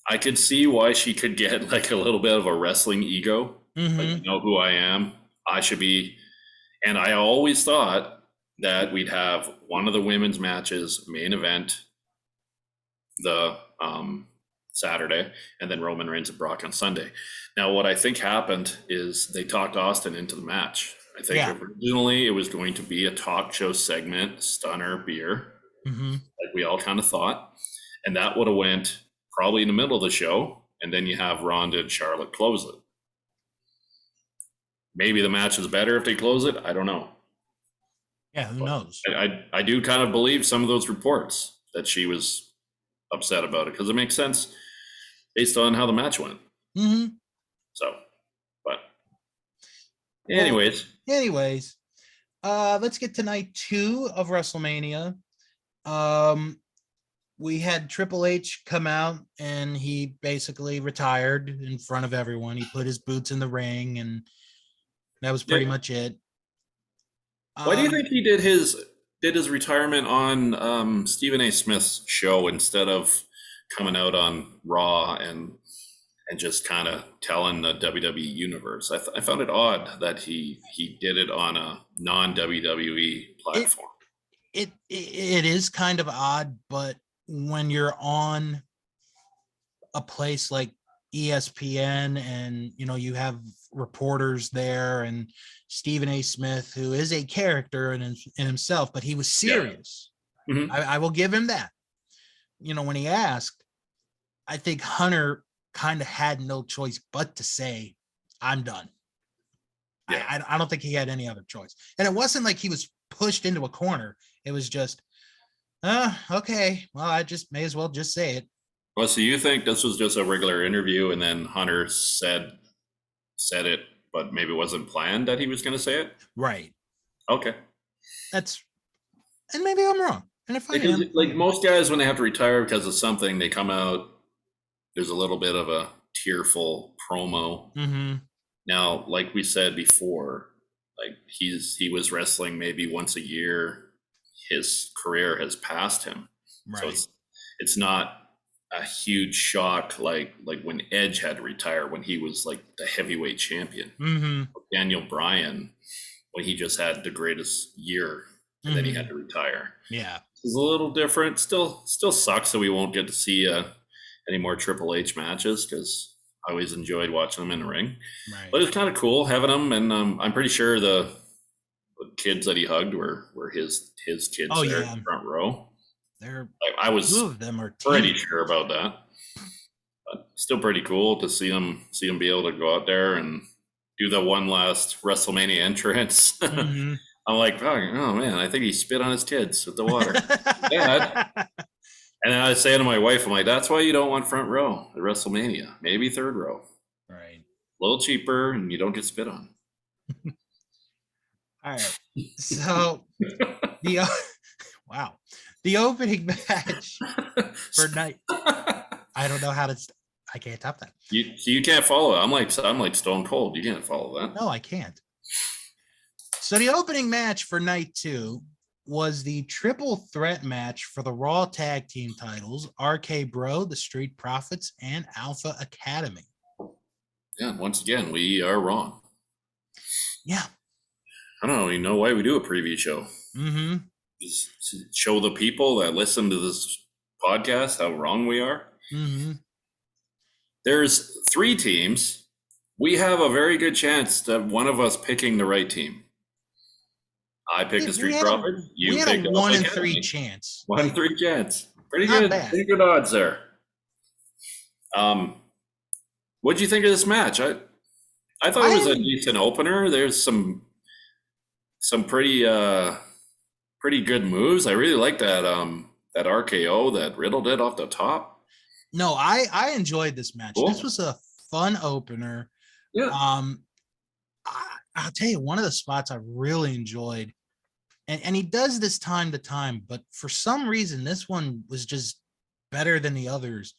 [SPEAKER 2] I could see why she could get like a little bit of a wrestling ego. Mm-hmm. Like, you know who I am. I should be. And I always thought that we'd have one of the women's matches main event the Saturday, and then Roman Reigns and Brock on Sunday. Now, what I think happened is they talked Austin into the match. I think originally it was going to be a talk show segment, Stunner, Beer, like we all kind of thought. And that would have went probably in the middle of the show, and then you have Ronda and Charlotte close it. Maybe the match is better if they close it. I don't know.
[SPEAKER 1] Yeah, who knows?
[SPEAKER 2] I do kind of believe some of those reports that she was upset about it, because it makes sense based on how the match went. Mm-hmm. So, but anyways,
[SPEAKER 1] let's get to night 2 of WrestleMania. We had Triple H come out and he basically retired in front of everyone. He put his boots in the ring, and that was pretty much it.
[SPEAKER 2] Why do you think he did his retirement on Stephen A. Smith's show instead of coming out on Raw and just kind of telling the WWE universe? I found it odd that he did it on a non-WWE platform.
[SPEAKER 1] It is kind of odd, but when you're on a place like ESPN and you have reporters there, and Stephen A. Smith, who is a character in himself, but he was serious. Yeah. Mm-hmm. I will give him that. When he asked, I think Hunter kind of had no choice but to say, I'm done. Yeah. I don't think he had any other choice. And it wasn't like he was pushed into a corner. It was just, okay, well, I just may as well just say it.
[SPEAKER 2] Well, so you think this was just a regular interview and then Hunter said it, but maybe it wasn't planned that he was going to say it?
[SPEAKER 1] Right.
[SPEAKER 2] Okay.
[SPEAKER 1] And maybe I'm wrong. And if I am,
[SPEAKER 2] like most guys, when they have to retire because of something, they come out, there's a little bit of a tearful promo. Mm-hmm. Now, like we said before, like he was wrestling maybe once a year. His career has passed him. Right. So it's not a huge shock like when Edge had to retire when he was like the heavyweight champion. Mm-hmm. Daniel Bryan, when he just had the greatest year and then he had to retire.
[SPEAKER 1] Yeah.
[SPEAKER 2] It's a little different. Still sucks that we won't get to see any more Triple H matches, because I always enjoyed watching them in the ring. Right. But it's kind of cool having them, and I'm pretty sure the kids that he hugged were his kids there in the front row.
[SPEAKER 1] They're
[SPEAKER 2] I
[SPEAKER 1] two
[SPEAKER 2] was
[SPEAKER 1] of them are
[SPEAKER 2] pretty
[SPEAKER 1] team.
[SPEAKER 2] sure about that. But still pretty cool to see them be able to go out there and do the one last WrestleMania entrance.
[SPEAKER 1] Mhm.
[SPEAKER 2] I'm like, oh man, I think he spit on his kids with the water. Dad. And I was saying to my wife, I'm like, that's why you don't want front row at WrestleMania. Maybe third row.
[SPEAKER 1] Right.
[SPEAKER 2] A little cheaper and you don't get spit on.
[SPEAKER 1] All right. So the wow. The opening match for night. I don't know how to I can't top that.
[SPEAKER 2] You can't follow it. I'm like Stone Cold. You can't follow that.
[SPEAKER 1] No, I can't. So the opening match for night 2 was the triple threat match for the Raw Tag Team titles, RK Bro, the Street Profits, and Alpha Academy.
[SPEAKER 2] Yeah, once again, we are wrong.
[SPEAKER 1] Yeah.
[SPEAKER 2] I don't even know why we do a preview show.
[SPEAKER 1] Mm-hmm.
[SPEAKER 2] Just to show the people that listen to this podcast how wrong we are.
[SPEAKER 1] Mm-hmm.
[SPEAKER 2] There's 3 teams. We have a very good chance that one of us picking the right team. I picked the Street Profit. You picked
[SPEAKER 1] a 1 in 3 chance.
[SPEAKER 2] 1 in 3 chance. Pretty
[SPEAKER 1] Not
[SPEAKER 2] good.
[SPEAKER 1] bad.
[SPEAKER 2] Pretty good odds there. What'd you think of this match? I thought it was a decent opener. There's some pretty good moves. I really like that that RKO that Riddle did off the top.
[SPEAKER 1] No, I enjoyed this match.
[SPEAKER 2] Cool.
[SPEAKER 1] This was a fun opener.
[SPEAKER 2] Yeah.
[SPEAKER 1] I'll tell you, one of the spots I really enjoyed, and he does this time to time, but for some reason, this one was just better than the others,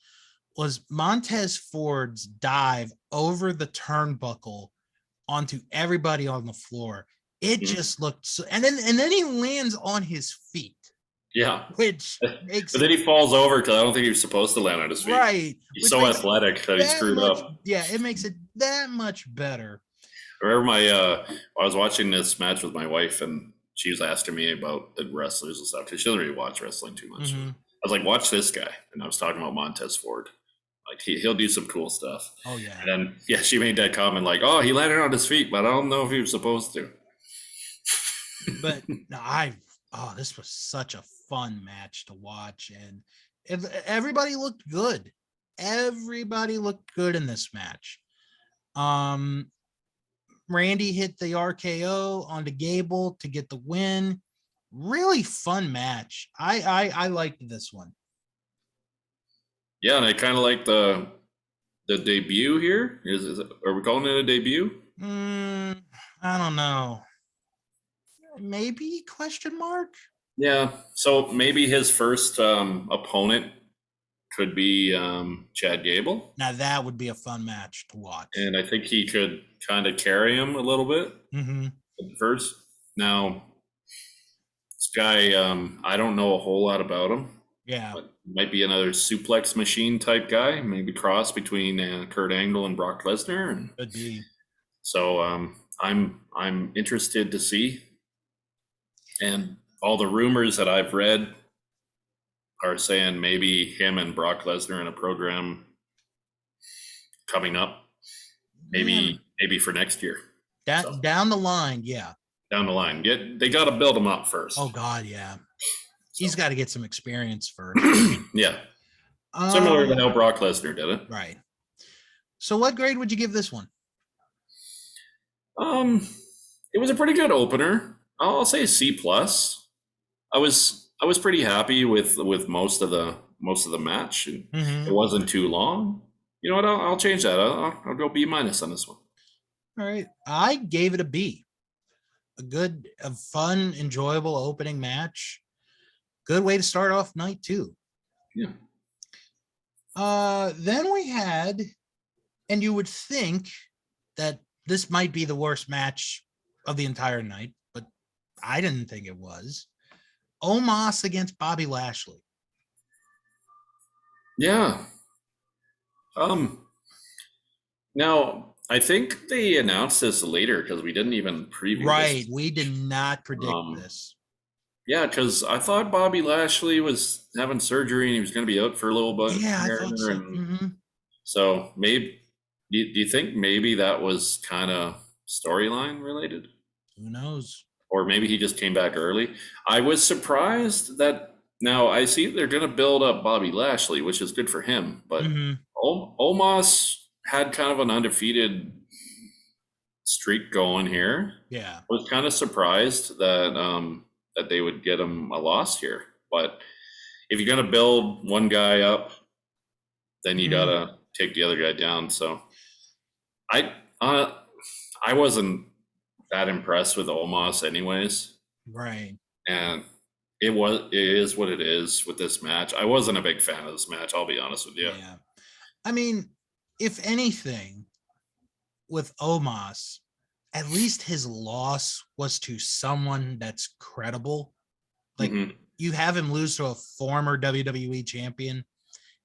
[SPEAKER 1] was Montez Ford's dive over the turnbuckle onto everybody on the floor. It just looked so, and then he lands on his feet.
[SPEAKER 2] Yeah.
[SPEAKER 1] Which makes
[SPEAKER 2] but then he falls over because I don't think he was supposed to land on his feet.
[SPEAKER 1] Right.
[SPEAKER 2] He's so athletic that he screwed up.
[SPEAKER 1] Yeah, it makes it that much better.
[SPEAKER 2] I remember I was watching this match with my wife and she was asking me about the wrestlers and stuff because she doesn't really watch wrestling too much.
[SPEAKER 1] Mm-hmm.
[SPEAKER 2] I was like, watch this guy. And I was talking about Montez Ford. Like he'll do some cool stuff.
[SPEAKER 1] Oh, yeah.
[SPEAKER 2] And then, she made that comment like, oh, he landed on his feet, but I don't know if he was supposed to.
[SPEAKER 1] But no, this was such a fun match to watch. And everybody looked good. Everybody looked good in this match. Randy hit the RKO onto Gable to get the win. Really fun match. I liked this one.
[SPEAKER 2] Yeah, and I kind of like the debut here. Are we calling it a debut?
[SPEAKER 1] I don't know. Maybe ?
[SPEAKER 2] Yeah, so maybe his first opponent could be Chad Gable.
[SPEAKER 1] Now that would be a fun match to watch.
[SPEAKER 2] And I think he could kind of carry him a little bit at first. Now, this guy, I don't know a whole lot about him.
[SPEAKER 1] Yeah.
[SPEAKER 2] But might be another suplex machine type guy, maybe cross between Kurt Angle and Brock Lesnar.
[SPEAKER 1] Could be.
[SPEAKER 2] So I'm interested to see. And all the rumors that I've read are saying maybe him and Brock Lesnar in a program coming up, maybe for next year.
[SPEAKER 1] Down the line, yeah.
[SPEAKER 2] Down the line, they got to build him up first.
[SPEAKER 1] Oh God, yeah. He's got to get some experience first.
[SPEAKER 2] Yeah, similar to how Brock Lesnar did it.
[SPEAKER 1] Right. So, what grade would you give this one?
[SPEAKER 2] It was a pretty good opener. I'll say C+. I was pretty happy with most of the match. It wasn't too long. You know what? I'll change that. I'll go B- on this one.
[SPEAKER 1] All right. I gave it a B. A fun, enjoyable opening match. Good way to start off night 2.
[SPEAKER 2] Yeah.
[SPEAKER 1] Then we had, and you would think that this might be the worst match of the entire night, but I didn't think it was. Omos against Bobby Lashley.
[SPEAKER 2] Yeah. Now I think they announced this later because we didn't even preview.
[SPEAKER 1] Right, we did not predict this.
[SPEAKER 2] Yeah, because I thought Bobby Lashley was having surgery and he was going to be out for a little bit.
[SPEAKER 1] Yeah, I thought so.
[SPEAKER 2] So maybe, do you think maybe that was kind of storyline related?
[SPEAKER 1] Who knows?
[SPEAKER 2] Or maybe he just came back early. I was surprised that Now I see they're going to build up Bobby Lashley, which is good for him. But Omos had kind of an undefeated streak going here.
[SPEAKER 1] Yeah.
[SPEAKER 2] I was kind of surprised that that they would get him a loss here. But if you're going to build one guy up, then you got to take the other guy down. So I wasn't that impressed with Omos anyways.
[SPEAKER 1] Right.
[SPEAKER 2] And it is what it is with this match. I wasn't a big fan of this match, I'll be honest with you.
[SPEAKER 1] Yeah. I mean, if anything, with Omos, at least his loss was to someone that's credible. Like you have him lose to a former WWE champion.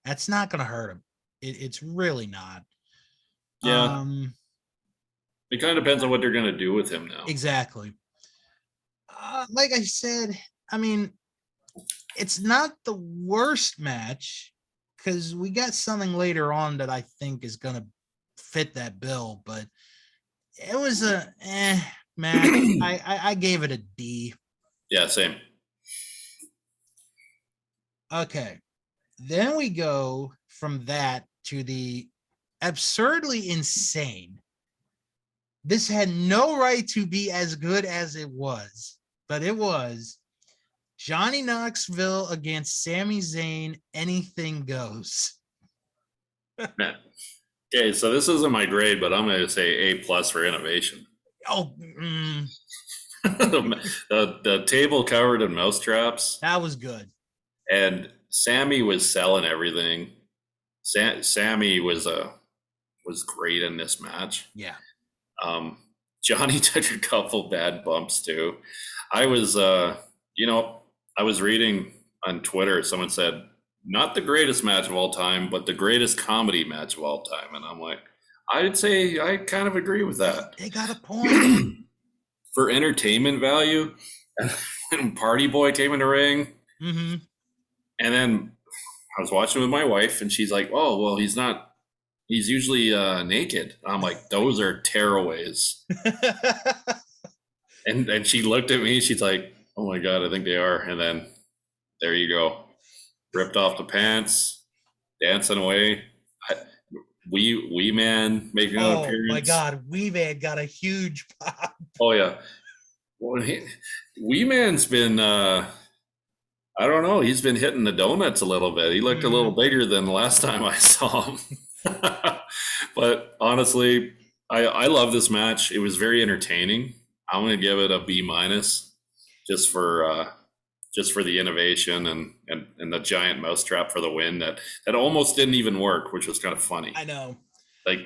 [SPEAKER 1] That's not going to hurt him. It's really not.
[SPEAKER 2] Yeah. It kind of depends on what they're going to do with him now.
[SPEAKER 1] Exactly. Like I said, I mean, it's not the worst match because we got something later on that I think is going to fit that bill, but it was a match. I gave it a D.
[SPEAKER 2] Yeah, same.
[SPEAKER 1] Okay. Then we go from that to the absurdly insane. This had no right to be as good as it was, but it was Johnny Knoxville against Sami Zayn. Anything goes.
[SPEAKER 2] Okay, so this isn't my grade, but I'm going to say A+ for innovation.
[SPEAKER 1] Oh,
[SPEAKER 2] the table covered in mouse traps.
[SPEAKER 1] That was good.
[SPEAKER 2] And Sami was selling everything. Sami was great in this match.
[SPEAKER 1] Yeah.
[SPEAKER 2] Johnny took a couple bad bumps too. I was I was reading on Twitter, someone said, not the greatest match of all time, but the greatest comedy match of all time. And I'm like, I'd say I kind of agree with that.
[SPEAKER 1] They got a point.
[SPEAKER 2] For entertainment value, and Party Boy came in the ring.
[SPEAKER 1] Mm-hmm.
[SPEAKER 2] And then I was watching with my wife, and she's like, oh, well, he's usually naked. I'm like, those are tearaways. and she looked at me, she's like, oh my God, I think they are. And then there you go. Ripped off the pants, dancing away. Wee Man making an appearance.
[SPEAKER 1] Oh my God, Wee Man got a huge pop.
[SPEAKER 2] Oh yeah. Well, Wee Man's been I don't know, he's been hitting the donuts a little bit. He looked a little bigger than the last time I saw him. But honestly, I love this match. It was very entertaining. I'm going to give it a B- just for the innovation and the giant mousetrap for the win that almost didn't even work, which was kind of funny.
[SPEAKER 1] I know.
[SPEAKER 2] Like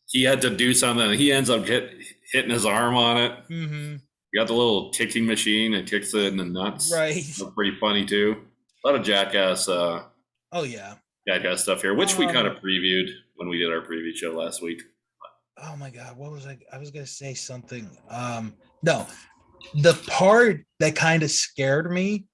[SPEAKER 2] he had to do something. And he ends up hitting his arm on it.
[SPEAKER 1] Mm-hmm.
[SPEAKER 2] You got the little kicking machine and kicks it in the nuts.
[SPEAKER 1] Right.
[SPEAKER 2] That's pretty funny too. A lot of jackass.
[SPEAKER 1] Oh yeah.
[SPEAKER 2] Jackass stuff here, which we kind of previewed when we did our preview show last week.
[SPEAKER 1] Oh my God, what was I was gonna say something. No, the part that kind of scared me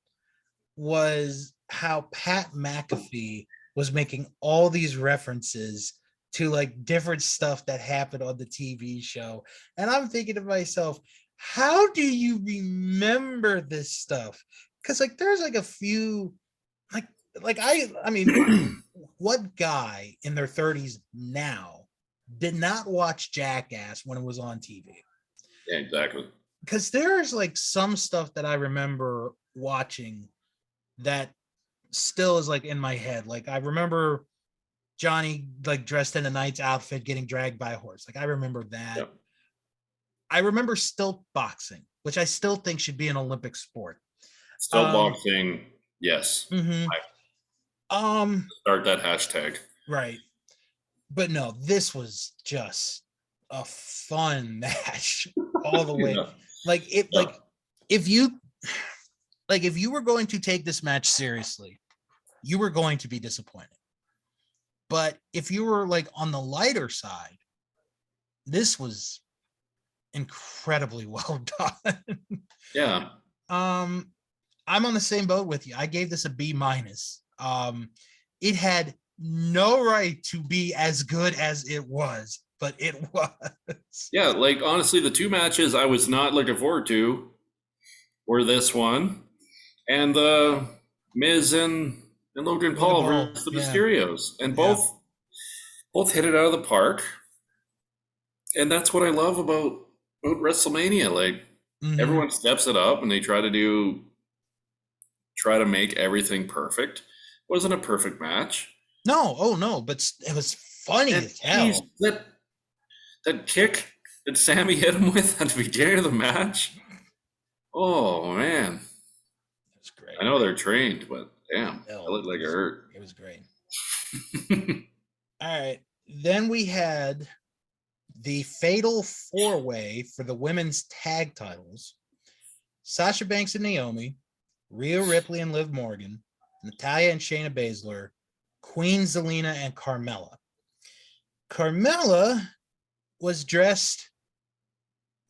[SPEAKER 1] was how Pat McAfee was making all these references to like different stuff that happened on the TV show. And I'm thinking to myself, how do you remember this stuff? Because like there's like a few like I mean, what guy in their 30s now did not watch Jackass when it was on TV?
[SPEAKER 2] Yeah, exactly.
[SPEAKER 1] Because there's like some stuff that I remember watching that still is like in my head. Like I remember Johnny like dressed in a knight's outfit getting dragged by a horse. Like I remember that. Yep. I remember stilt boxing, which I still think should be an Olympic sport.
[SPEAKER 2] Stilt boxing, yes.
[SPEAKER 1] Mm-hmm.
[SPEAKER 2] Start that hashtag.
[SPEAKER 1] Right. But no, this was just a fun match all the way. Yeah. Like it, yeah. If you were going to take this match seriously, you were going to be disappointed. But if you were like on the lighter side, this was incredibly well done.
[SPEAKER 2] Yeah.
[SPEAKER 1] I'm on the same boat with you. I gave this a B-. It had no right to be as good as it was, but it was.
[SPEAKER 2] Yeah, like honestly, the two matches I was not looking forward to were this one and the Miz and Logan
[SPEAKER 1] Logan
[SPEAKER 2] Paul
[SPEAKER 1] Paul,
[SPEAKER 2] versus the
[SPEAKER 1] yeah.
[SPEAKER 2] Mysterios, and
[SPEAKER 1] Yeah.
[SPEAKER 2] both hit it out of the park. And that's what I love about WrestleMania. Like everyone steps it up and they try to make everything perfect. Wasn't a perfect match.
[SPEAKER 1] No, oh no, but it was funny
[SPEAKER 2] And
[SPEAKER 1] as hell.
[SPEAKER 2] that kick that Sami hit him with at the beginning of the match. Oh man.
[SPEAKER 1] It was great.
[SPEAKER 2] I know they're trained, but damn,
[SPEAKER 1] No,
[SPEAKER 2] it looked like it hurt.
[SPEAKER 1] It was great. All right. Then we had the fatal four-way for the women's tag titles. Sasha Banks and Naomi, Rhea Ripley and Liv Morgan, Natalya and Shayna Baszler, Queen Zelina and Carmella. Carmella was dressed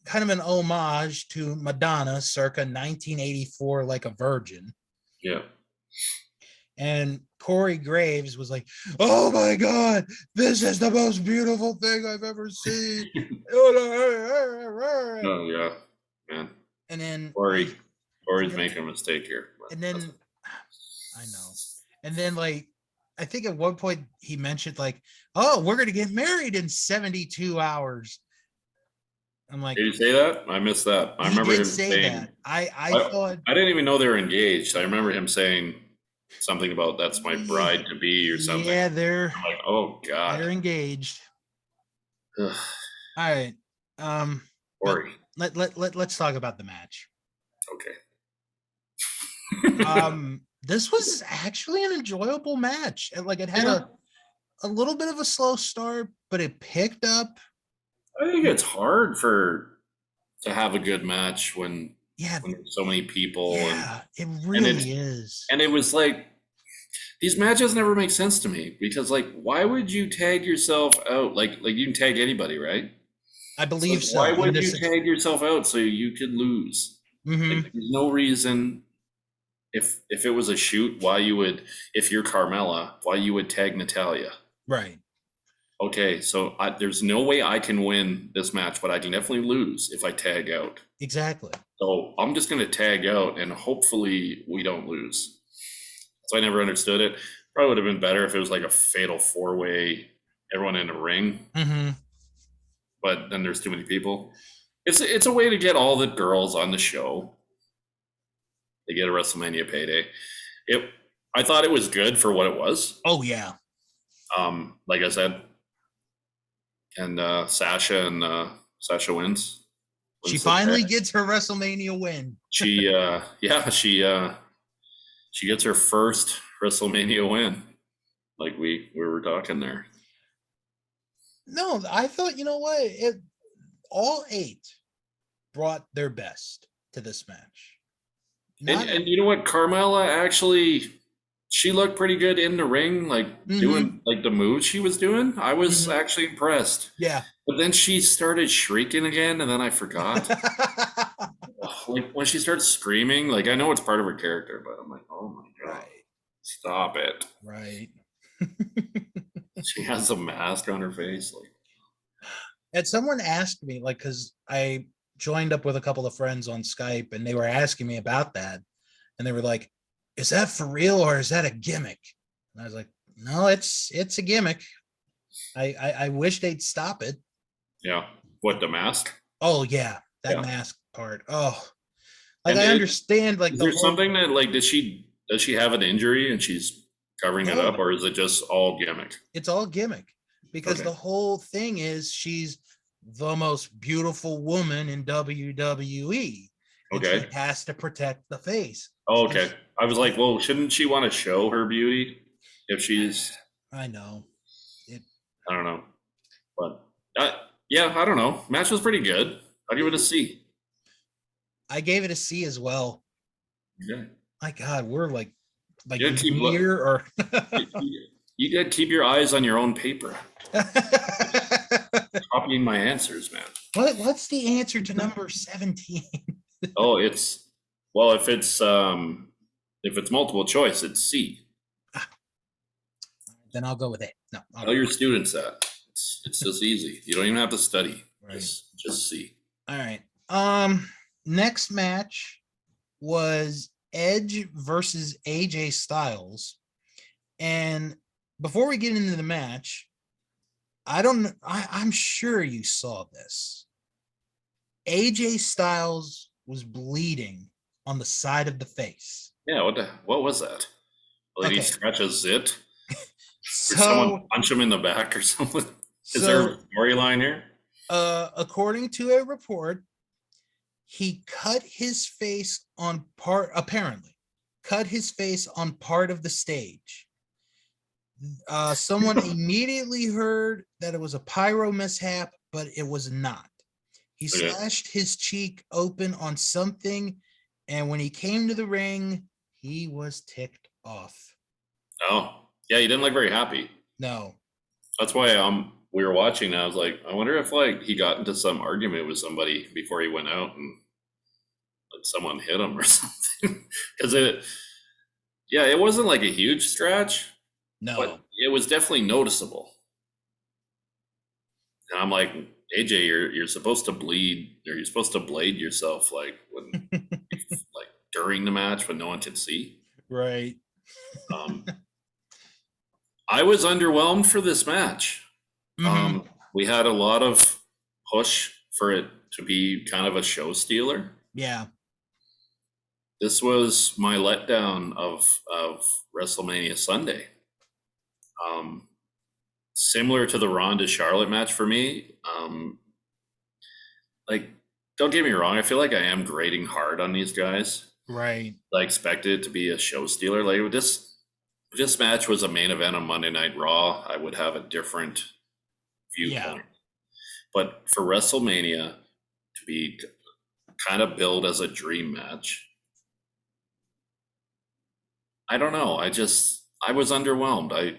[SPEAKER 1] kind of an homage to Madonna circa 1984, like a virgin.
[SPEAKER 2] Yeah.
[SPEAKER 1] And Corey Graves was like, "Oh my God, this is the most beautiful thing I've ever seen."
[SPEAKER 2] Oh yeah, man.
[SPEAKER 1] And then
[SPEAKER 2] Corey's making a mistake here.
[SPEAKER 1] And then I know. And then like I think at one point he mentioned like, "Oh, we're gonna get married in 72 hours." I'm like,
[SPEAKER 2] did he say that? I missed that. I remember him saying
[SPEAKER 1] that. I thought
[SPEAKER 2] I didn't even know they were engaged. I remember him saying something about "that's my bride to be" or something.
[SPEAKER 1] Yeah,
[SPEAKER 2] I'm like, oh God,
[SPEAKER 1] they're engaged. All right.
[SPEAKER 2] Corey.
[SPEAKER 1] Let's talk about the match.
[SPEAKER 2] Okay.
[SPEAKER 1] This was actually an enjoyable match. Like it had a little bit of a slow start, but it picked up.
[SPEAKER 2] I think it's hard to have a good match when there's so many people.
[SPEAKER 1] Yeah, it really is.
[SPEAKER 2] And it was like these matches never make sense to me because like why would you tag yourself out? Like you can tag anybody, right?
[SPEAKER 1] I believe so.
[SPEAKER 2] Why would you tag yourself out so you could lose? Like, there's no reason. If it was a shoot, if you're Carmella, why you would tag Natalya?
[SPEAKER 1] Right.
[SPEAKER 2] Okay, so there's no way I can win this match, but I can definitely lose if I tag out.
[SPEAKER 1] Exactly.
[SPEAKER 2] So I'm just going to tag out, and hopefully we don't lose. So I never understood it. Probably would have been better if it was like a fatal four-way, everyone in a ring. But then there's too many people. It's a way to get all the girls on the show. They get a WrestleMania payday. I thought it was good for what it was.
[SPEAKER 1] Oh yeah.
[SPEAKER 2] Like I said, and Sasha wins.
[SPEAKER 1] She finally gets her WrestleMania win.
[SPEAKER 2] She gets her first WrestleMania win. Like we were talking there.
[SPEAKER 1] No, I thought, you know what? All 8 brought their best to this match.
[SPEAKER 2] And you know what? Carmella actually, she looked pretty good in the ring, like doing like the moves she was doing. I was actually impressed.
[SPEAKER 1] Yeah.
[SPEAKER 2] But then she started shrieking again, and then I forgot. Like when she starts screaming, like I know it's part of her character, but I'm like, oh my God, stop it.
[SPEAKER 1] Right.
[SPEAKER 2] She has a mask on her face. Like,
[SPEAKER 1] and someone asked me, like, because I joined up with a couple of friends on Skype, and they were asking me about that, and they were like, "Is that for real or is that a gimmick?" And I was like, "No, it's a gimmick. I wish they'd stop it."
[SPEAKER 2] Yeah. What, the mask?
[SPEAKER 1] Oh yeah, that mask part. Oh, like I understand. Like,
[SPEAKER 2] is there something that like does she have an injury and she's covering it up, or is it just all gimmick?
[SPEAKER 1] It's all gimmick because the whole thing is she's the most beautiful woman in WWE.
[SPEAKER 2] Okay.
[SPEAKER 1] She has to protect the face.
[SPEAKER 2] Oh, okay. I was like, well, shouldn't she want to show her beauty if she's?
[SPEAKER 1] I know.
[SPEAKER 2] I don't know, but yeah, I don't know. Match was pretty good. I'll give it a C.
[SPEAKER 1] I gave it a C as well.
[SPEAKER 2] Yeah.
[SPEAKER 1] My God, we're like
[SPEAKER 2] here or you gotta keep your eyes on your own paper. Copying my answers, man.
[SPEAKER 1] What's the answer to number 17?
[SPEAKER 2] Oh, if it's multiple choice, it's C.
[SPEAKER 1] Then I'll go with it. No,
[SPEAKER 2] tell your students that it's just easy. You don't even have to study.
[SPEAKER 1] Right.
[SPEAKER 2] Just C.
[SPEAKER 1] All right. Next match was Edge versus AJ Styles. And before we get into the match, I'm sure you saw this. AJ Styles was bleeding on the side of the face.
[SPEAKER 2] Yeah, what was that? Lady scratches it? Or someone punch him in the back or something? Is there a storyline here?
[SPEAKER 1] According to a report, he cut his face on part of the stage. Someone immediately heard that it was a pyro mishap, but it was not. He slashed his cheek open on something, and when he came to the ring, he was ticked off.
[SPEAKER 2] Oh, yeah, he didn't look very happy.
[SPEAKER 1] No.
[SPEAKER 2] That's why we were watching, and I was like, I wonder if he got into some argument with somebody before he went out and someone hit him or something. Because it wasn't like a huge stretch.
[SPEAKER 1] No.
[SPEAKER 2] But it was definitely noticeable. And I'm like, AJ, you're supposed to bleed, or you're supposed to blade yourself when during the match when no one can see.
[SPEAKER 1] Right.
[SPEAKER 2] I was underwhelmed for this match.
[SPEAKER 1] Mm-hmm.
[SPEAKER 2] We had a lot of push for it to be kind of a show stealer.
[SPEAKER 1] Yeah.
[SPEAKER 2] This was my letdown of WrestleMania Sunday. Similar to the Ronda Charlotte match for me. Don't get me wrong, I feel like I am grading hard on these guys.
[SPEAKER 1] Right.
[SPEAKER 2] I expected it to be a show stealer. Like this match was a main event on Monday Night Raw, I would have a different viewpoint. Yeah. But for WrestleMania to be kind of billed as a dream match, I don't know. I was underwhelmed.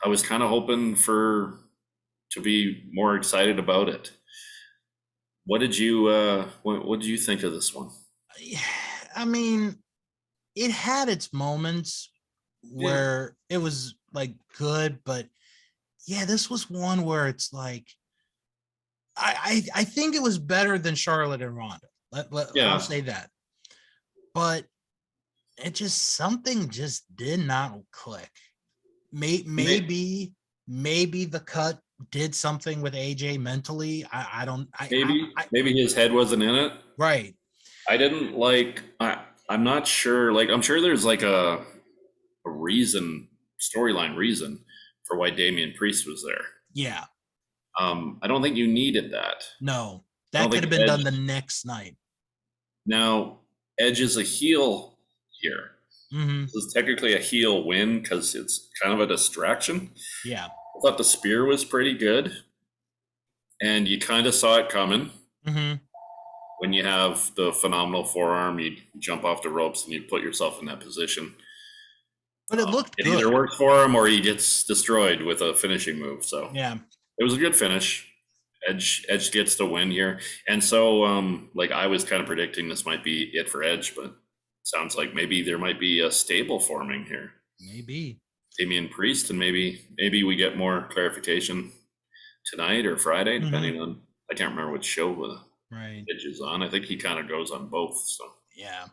[SPEAKER 2] I was kind of hoping to be more excited about it. What did you think of this one?
[SPEAKER 1] I mean, it had its moments where it was good, but this was one where it's I think it was better than Charlotte and Ronda. I'll say that. But something just did not click. Maybe the cut did something with AJ mentally. I don't.
[SPEAKER 2] Maybe his head wasn't in it.
[SPEAKER 1] Right.
[SPEAKER 2] I didn't I'm not sure. I'm sure there's a storyline reason for why Damian Priest was there.
[SPEAKER 1] Yeah.
[SPEAKER 2] I don't think you needed that.
[SPEAKER 1] No, that could have been done the next night.
[SPEAKER 2] Now, Edge is a heel here.
[SPEAKER 1] Mm-hmm.
[SPEAKER 2] This is technically a heel win because it's kind of a distraction.
[SPEAKER 1] Yeah.
[SPEAKER 2] I thought the spear was pretty good, and you kind of saw it coming.
[SPEAKER 1] Mm-hmm.
[SPEAKER 2] When you have the phenomenal forearm, you jump off the ropes and you put yourself in that position.
[SPEAKER 1] But it looked good.
[SPEAKER 2] It either works for him or he gets destroyed with a finishing move. So
[SPEAKER 1] yeah,
[SPEAKER 2] it was a good finish. Edge gets the win here. And so I was kind of predicting this might be it for Edge, but it sounds like maybe there might be a stable forming here.
[SPEAKER 1] Maybe
[SPEAKER 2] Damian Priest, and maybe we get more clarification tonight or Friday, depending on, I can't remember which show
[SPEAKER 1] right
[SPEAKER 2] Edge is on. I think he kind of goes on both. So
[SPEAKER 1] yeah.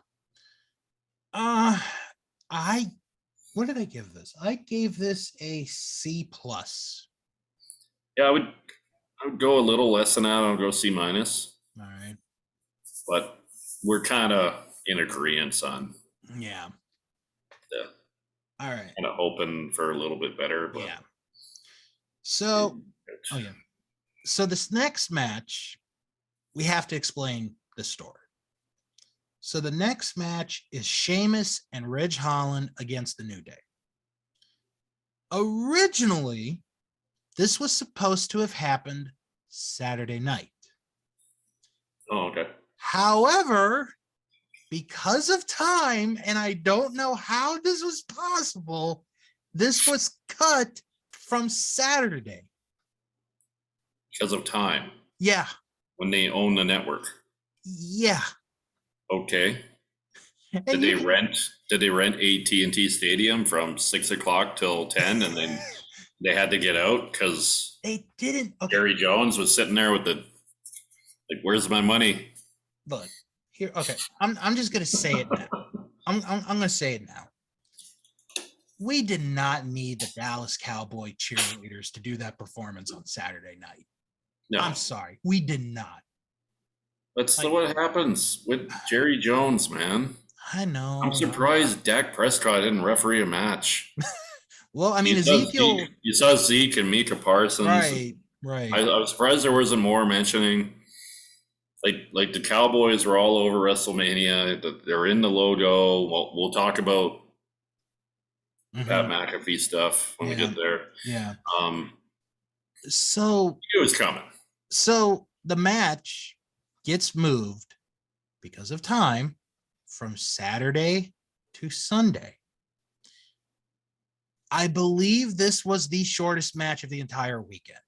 [SPEAKER 1] What did I give this? I gave this a C+.
[SPEAKER 2] Yeah, I would go a little less than that. I would go C-. All
[SPEAKER 1] right.
[SPEAKER 2] But we're kind of in agreement on.
[SPEAKER 1] Yeah. All right.
[SPEAKER 2] Kind of hoping for a little bit better. But
[SPEAKER 1] yeah. So, So this next match, we have to explain the story. So the next match is Sheamus and Reg Holland against the New Day. Originally, this was supposed to have happened Saturday night.
[SPEAKER 2] Oh, okay.
[SPEAKER 1] However, because of time, and I don't know how this was possible, this was cut from Saturday.
[SPEAKER 2] Because of time?
[SPEAKER 1] Yeah.
[SPEAKER 2] When they own the network?
[SPEAKER 1] Yeah.
[SPEAKER 2] Okay. Did they rent AT&T Stadium from 6 o'clock till 10 and then they had to get out because
[SPEAKER 1] they didn't? Okay.
[SPEAKER 2] Jerry Jones was sitting there with the where's my money?
[SPEAKER 1] Look here. Okay. I'm just gonna say it now. I'm gonna say it now. We did not need the Dallas Cowboy cheerleaders to do that performance on Saturday night.
[SPEAKER 2] No,
[SPEAKER 1] I'm sorry, we did not.
[SPEAKER 2] that's what happens with Jerry Jones, man.
[SPEAKER 1] I know.
[SPEAKER 2] I'm surprised Dak Prescott didn't referee a match.
[SPEAKER 1] Well, I mean,
[SPEAKER 2] Ezekiel. You saw Zeke and Micah Parsons.
[SPEAKER 1] Right.
[SPEAKER 2] I was surprised there wasn't more mentioning. Like the Cowboys were all over WrestleMania. They're in the logo. We'll talk about Pat McAfee stuff when we get there.
[SPEAKER 1] Yeah.
[SPEAKER 2] So it was coming.
[SPEAKER 1] So the match gets moved because of time from Saturday to Sunday. I believe this was the shortest match of the entire weekend,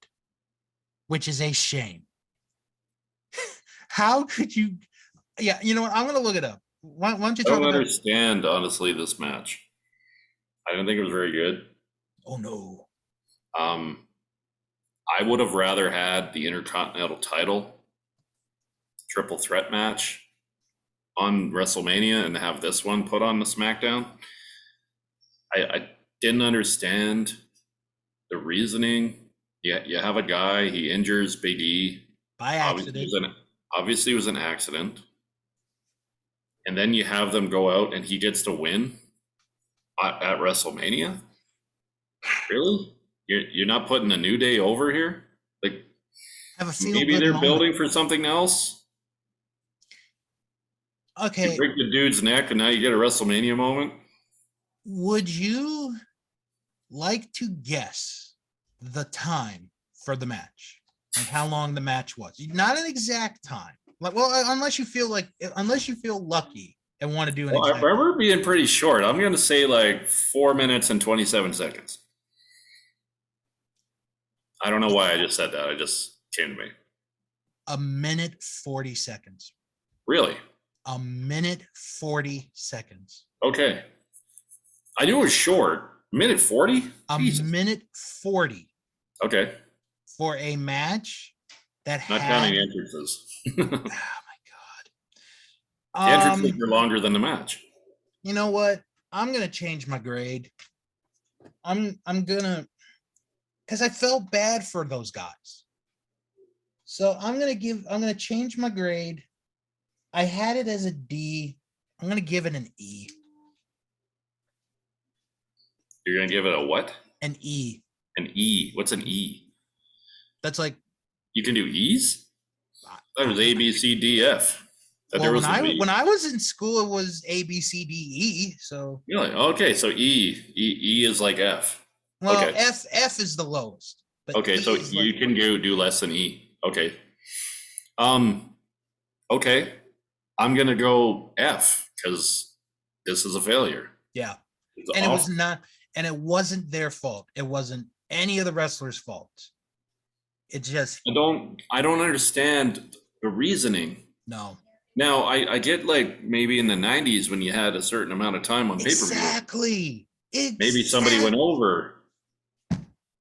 [SPEAKER 1] which is a shame. How could you? Yeah, you know what? I'm going to look it up. Why don't you talk about? I don't
[SPEAKER 2] understand, honestly, this match. I didn't think it was very good.
[SPEAKER 1] Oh, no.
[SPEAKER 2] I would have rather had the Intercontinental title triple threat match on WrestleMania and have this one put on the SmackDown. I didn't understand the reasoning. Yeah, you have a guy, he injures Big E.
[SPEAKER 1] By accident.
[SPEAKER 2] Obviously it was an accident. And then you have them go out and he gets to win at WrestleMania? Really? You're not putting a New Day over here? Like, maybe they're building for something else?
[SPEAKER 1] Okay.
[SPEAKER 2] You break the dude's neck and now you get a WrestleMania moment?
[SPEAKER 1] Would you like to guess the time for the match and how long the match was? Not an exact time. Unless you feel lucky and want to do an exact.
[SPEAKER 2] I remember being pretty short. I'm going to say like 4 minutes and 27 seconds. I don't know why I just said that. It just came to me.
[SPEAKER 1] 1 minute 40 seconds.
[SPEAKER 2] Really?
[SPEAKER 1] 1 minute 40 seconds.
[SPEAKER 2] Okay. I knew it was short. Minute 40?
[SPEAKER 1] A minute 40.
[SPEAKER 2] Okay.
[SPEAKER 1] For a match that
[SPEAKER 2] Not counting entrances.
[SPEAKER 1] Oh my God.
[SPEAKER 2] The entrances were longer than the match.
[SPEAKER 1] You know what? I'm gonna change my grade. I'm gonna, because I felt bad for those guys. So I'm gonna change my grade. I had it as a D. I'm gonna give it an E.
[SPEAKER 2] You're gonna give it a what?
[SPEAKER 1] An E.
[SPEAKER 2] An E. What's an E?
[SPEAKER 1] That's like,
[SPEAKER 2] you can do E's? That was A, B, C, D, F.
[SPEAKER 1] Well, when I was in school, it was A, B, C, D, E. So
[SPEAKER 2] really? Okay, so E is like F.
[SPEAKER 1] Well,
[SPEAKER 2] okay.
[SPEAKER 1] F is the lowest.
[SPEAKER 2] But okay, so you can do less than E. Okay. Okay. I'm gonna go F because this is a failure.
[SPEAKER 1] Yeah. And it was not, and it wasn't their fault. It wasn't any of the wrestlers' fault. It just
[SPEAKER 2] I don't understand the reasoning.
[SPEAKER 1] No.
[SPEAKER 2] Now I get like maybe in the 90s when you had a certain amount of time on pay-per-view.
[SPEAKER 1] Exactly.
[SPEAKER 2] Maybe somebody went over.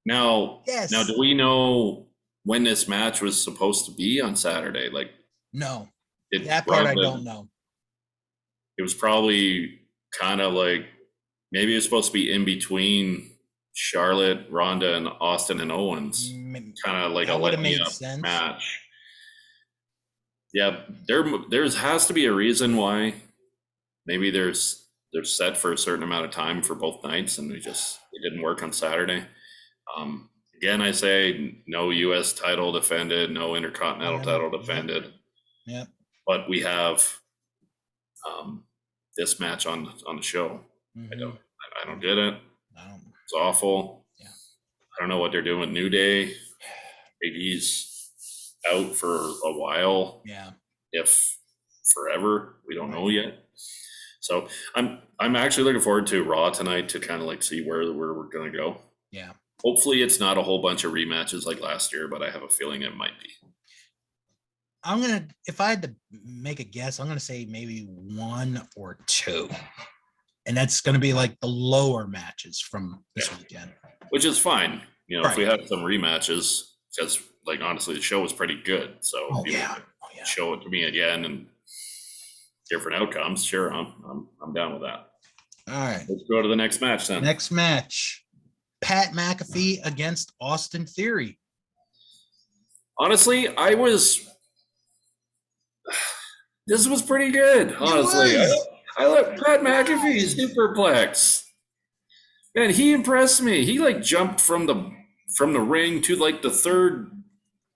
[SPEAKER 2] Now,
[SPEAKER 1] yes.
[SPEAKER 2] Now, do we know when this match was supposed to be on Saturday? Like,
[SPEAKER 1] no, that part I don't know.
[SPEAKER 2] It was probably kind of like maybe it was supposed to be in between Charlotte, Ronda, and Austin and Owens, kind of like a let me up match. Yeah, there has to be a reason why. Maybe they're set for a certain amount of time for both nights, and it didn't work on Saturday. Again, I say no U.S. title defended, no Intercontinental title defended.
[SPEAKER 1] Yeah.
[SPEAKER 2] But we have this match on the show.
[SPEAKER 1] Mm-hmm.
[SPEAKER 2] I don't get it. It's awful.
[SPEAKER 1] Yeah.
[SPEAKER 2] I don't know what they're doing with New Day. Big E's out for a while.
[SPEAKER 1] Yeah.
[SPEAKER 2] If forever, we don't know yet. So I'm actually looking forward to Raw tonight to kind of like see where we're gonna go.
[SPEAKER 1] Yeah.
[SPEAKER 2] Hopefully it's not a whole bunch of rematches like last year, but I have a feeling it might be.
[SPEAKER 1] If I had to make a guess, I'm gonna say maybe 1 or 2. And that's going to be like the lower matches from this weekend.
[SPEAKER 2] Which is fine. If we have some rematches, because like honestly, the show was pretty good. So
[SPEAKER 1] show it to me again. And
[SPEAKER 2] different outcomes, sure, I'm down with that.
[SPEAKER 1] All right.
[SPEAKER 2] Let's go to the next match then.
[SPEAKER 1] Next match. Pat McAfee against Austin Theory.
[SPEAKER 2] Honestly, this was pretty good. Honestly, I let Pat McAfee superplex. Man, he impressed me. He like jumped from the ring to like the third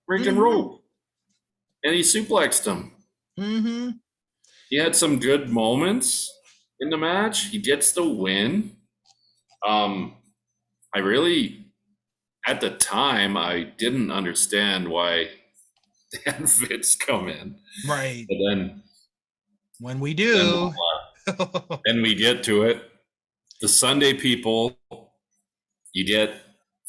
[SPEAKER 2] freaking rope, and he suplexed him.
[SPEAKER 1] Mm-hmm.
[SPEAKER 2] He had some good moments in the match. He gets the win. I really, at the time, I didn't understand why they had Vince come in.
[SPEAKER 1] Right.
[SPEAKER 2] But then
[SPEAKER 1] when we do,
[SPEAKER 2] and we get to it, the Sunday people, you get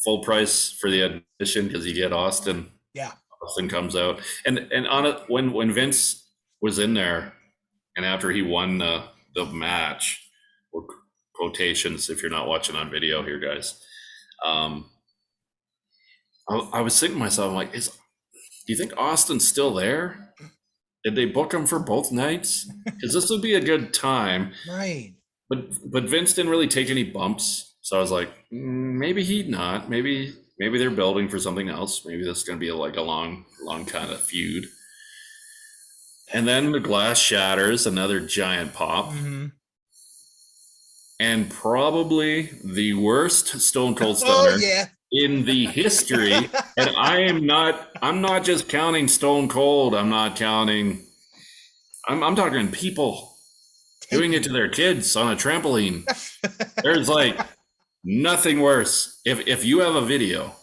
[SPEAKER 2] full price for the admission because you get Austin.
[SPEAKER 1] Yeah.
[SPEAKER 2] Austin comes out, and on it when Vince was in there, and after he won the match, or quotations if you're not watching on video here, guys. I was thinking to myself, I'm like, do you think Austin's still there? Did they book him for both nights? Because this would be a good time,
[SPEAKER 1] right?
[SPEAKER 2] But Vince didn't really take any bumps, so I was like, maybe he'd not. Maybe they're building for something else. Maybe this is going to be a long kind of feud. And then the glass shatters, another giant pop.
[SPEAKER 1] Mm-hmm.
[SPEAKER 2] And probably the worst Stone Cold Stunner in the history. And I'm not just counting Stone Cold. I'm talking people doing it to their kids on a trampoline. There's like nothing worse. If you have a video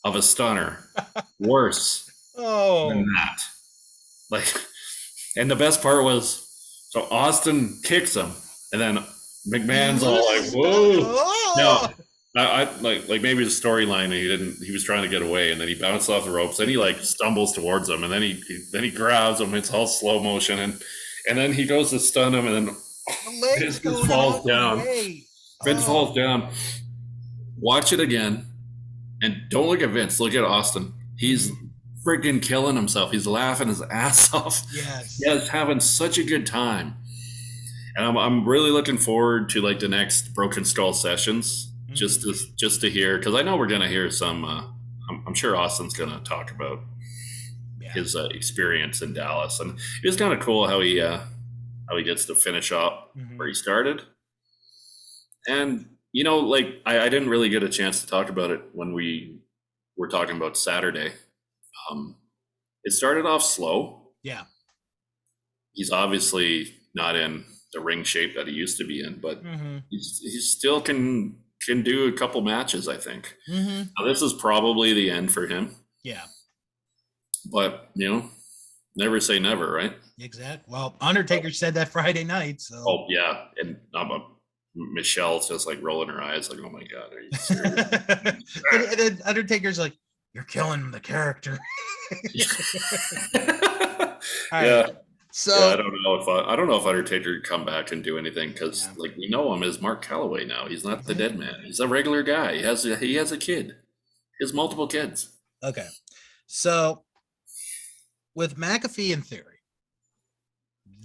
[SPEAKER 2] of a stunner worse than that. Like, and the best part was, so Austin kicks him, and then McMahon's all like, "Whoa!" No, I like maybe the storyline he was trying to get away, and then he bounced off the ropes, and he like stumbles towards him, and then he grabs him. It's all slow motion, and then he goes to stun him, and then Vince falls down. Vince falls down. Watch it again, and don't look at Vince. Look at Austin. He's freaking killing himself. He's laughing his ass off.
[SPEAKER 1] Yes.
[SPEAKER 2] He's having such a good time. And I'm really looking forward to like the next Broken Skull sessions, just to hear, because I know we're gonna hear some. I'm sure Austin's gonna talk about his experience in Dallas, and it was kind of cool how he gets to finish up where he started. And like I didn't really get a chance to talk about it when we were talking about Saturday. It started off slow.
[SPEAKER 1] Yeah.
[SPEAKER 2] He's obviously not in the ring shape that he used to be in, but he still can do a couple matches, I think. Now, this is probably the end for him.
[SPEAKER 1] Yeah.
[SPEAKER 2] But, never say never, right?
[SPEAKER 1] Exactly. Well, Undertaker said that Friday night. So.
[SPEAKER 2] Oh, yeah. And Michelle's just like rolling her eyes like, oh my God, are you serious?
[SPEAKER 1] and then Undertaker's like, you're killing the character.
[SPEAKER 2] Yeah.
[SPEAKER 1] Right. So
[SPEAKER 2] I don't know if Undertaker could come back and do anything, because like we know him as Mark Calloway now. He's not the dead man. He's a regular guy. He has a kid. He has multiple kids.
[SPEAKER 1] Okay. So with McAfee and Theory,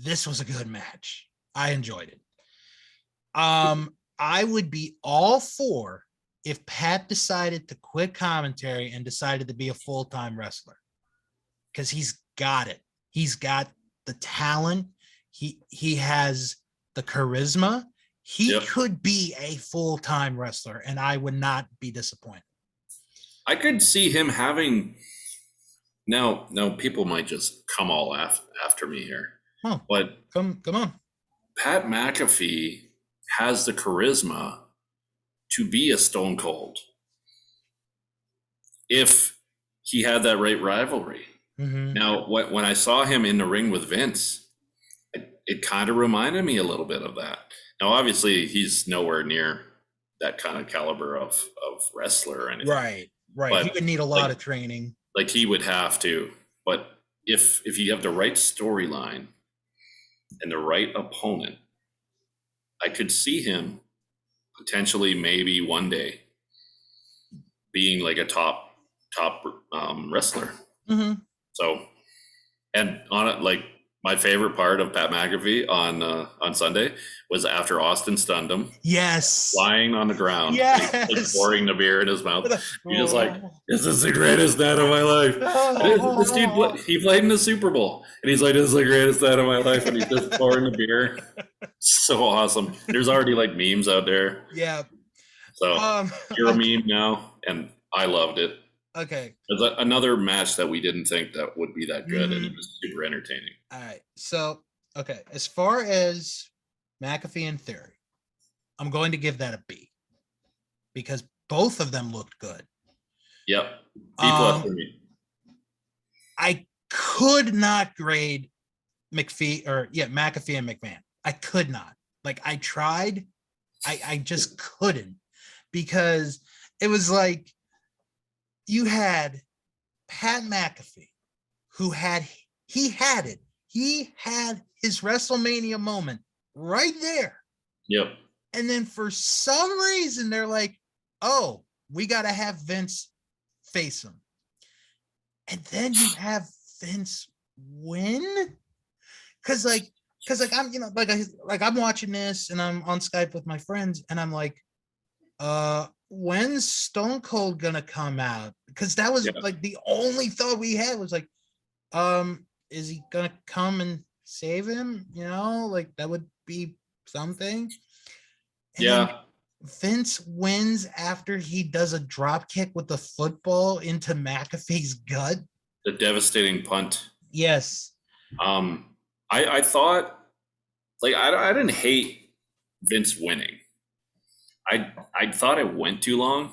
[SPEAKER 1] this was a good match. I enjoyed it. I would be all for if Pat decided to quit commentary and decided to be a full-time wrestler, because he's got it. He's got the talent. He has the charisma. He could be a full-time wrestler, and I would not be disappointed.
[SPEAKER 2] I could see him having. Now people might just come all after me here.
[SPEAKER 1] Oh,
[SPEAKER 2] but
[SPEAKER 1] come on.
[SPEAKER 2] Pat McAfee has the charisma to be a Stone Cold if he had that right rivalry. Now, when I saw him in the ring with Vince, it kind of reminded me a little bit of that. Now, obviously, he's nowhere near that kind of caliber of wrestler or anything.
[SPEAKER 1] Right. But he would need a lot of training. Like
[SPEAKER 2] he would have to. But if you have the right storyline and the right opponent, I could see him potentially maybe one day being like a top wrestler. So, and on it, like my favorite part of Pat McAfee on Sunday was after Austin stunned him,
[SPEAKER 1] Yes.
[SPEAKER 2] lying on the ground,
[SPEAKER 1] Yes.
[SPEAKER 2] like pouring the beer in his mouth. He's just like, "This is the greatest night of my life." This dude, he played in the Super Bowl, and he's like, "This is the greatest night of my life," and he's just pouring the beer. So awesome. There's already like memes out there.
[SPEAKER 1] Yeah.
[SPEAKER 2] So you're a meme now, and I loved it.
[SPEAKER 1] Okay.
[SPEAKER 2] There's another match that we didn't think that would be that good, and it was super entertaining.
[SPEAKER 1] All right. So, okay. As far as McAfee and Theory, I'm going to give that a B because both of them looked good.
[SPEAKER 2] Yep. B+ for me.
[SPEAKER 1] I could not grade McAfee and McMahon. I could not. Like I tried. I just couldn't because it was like you had Pat McAfee who had it. He had his WrestleMania moment right there.
[SPEAKER 2] Yep.
[SPEAKER 1] And then for some reason they're like, oh, we got to have Vince face him. And then you have Vince win. Cause I'm, I'm watching this and I'm on Skype with my friends and I'm like, when's Stone Cold gonna come out? Because that was like the only thought we had was like, is he gonna come and save him? Like that would be something. And then Vince wins after he does a drop kick with the football into McAfee's gut.
[SPEAKER 2] The devastating punt.
[SPEAKER 1] Yes.
[SPEAKER 2] I thought, like, I didn't hate Vince winning. I thought it went too long.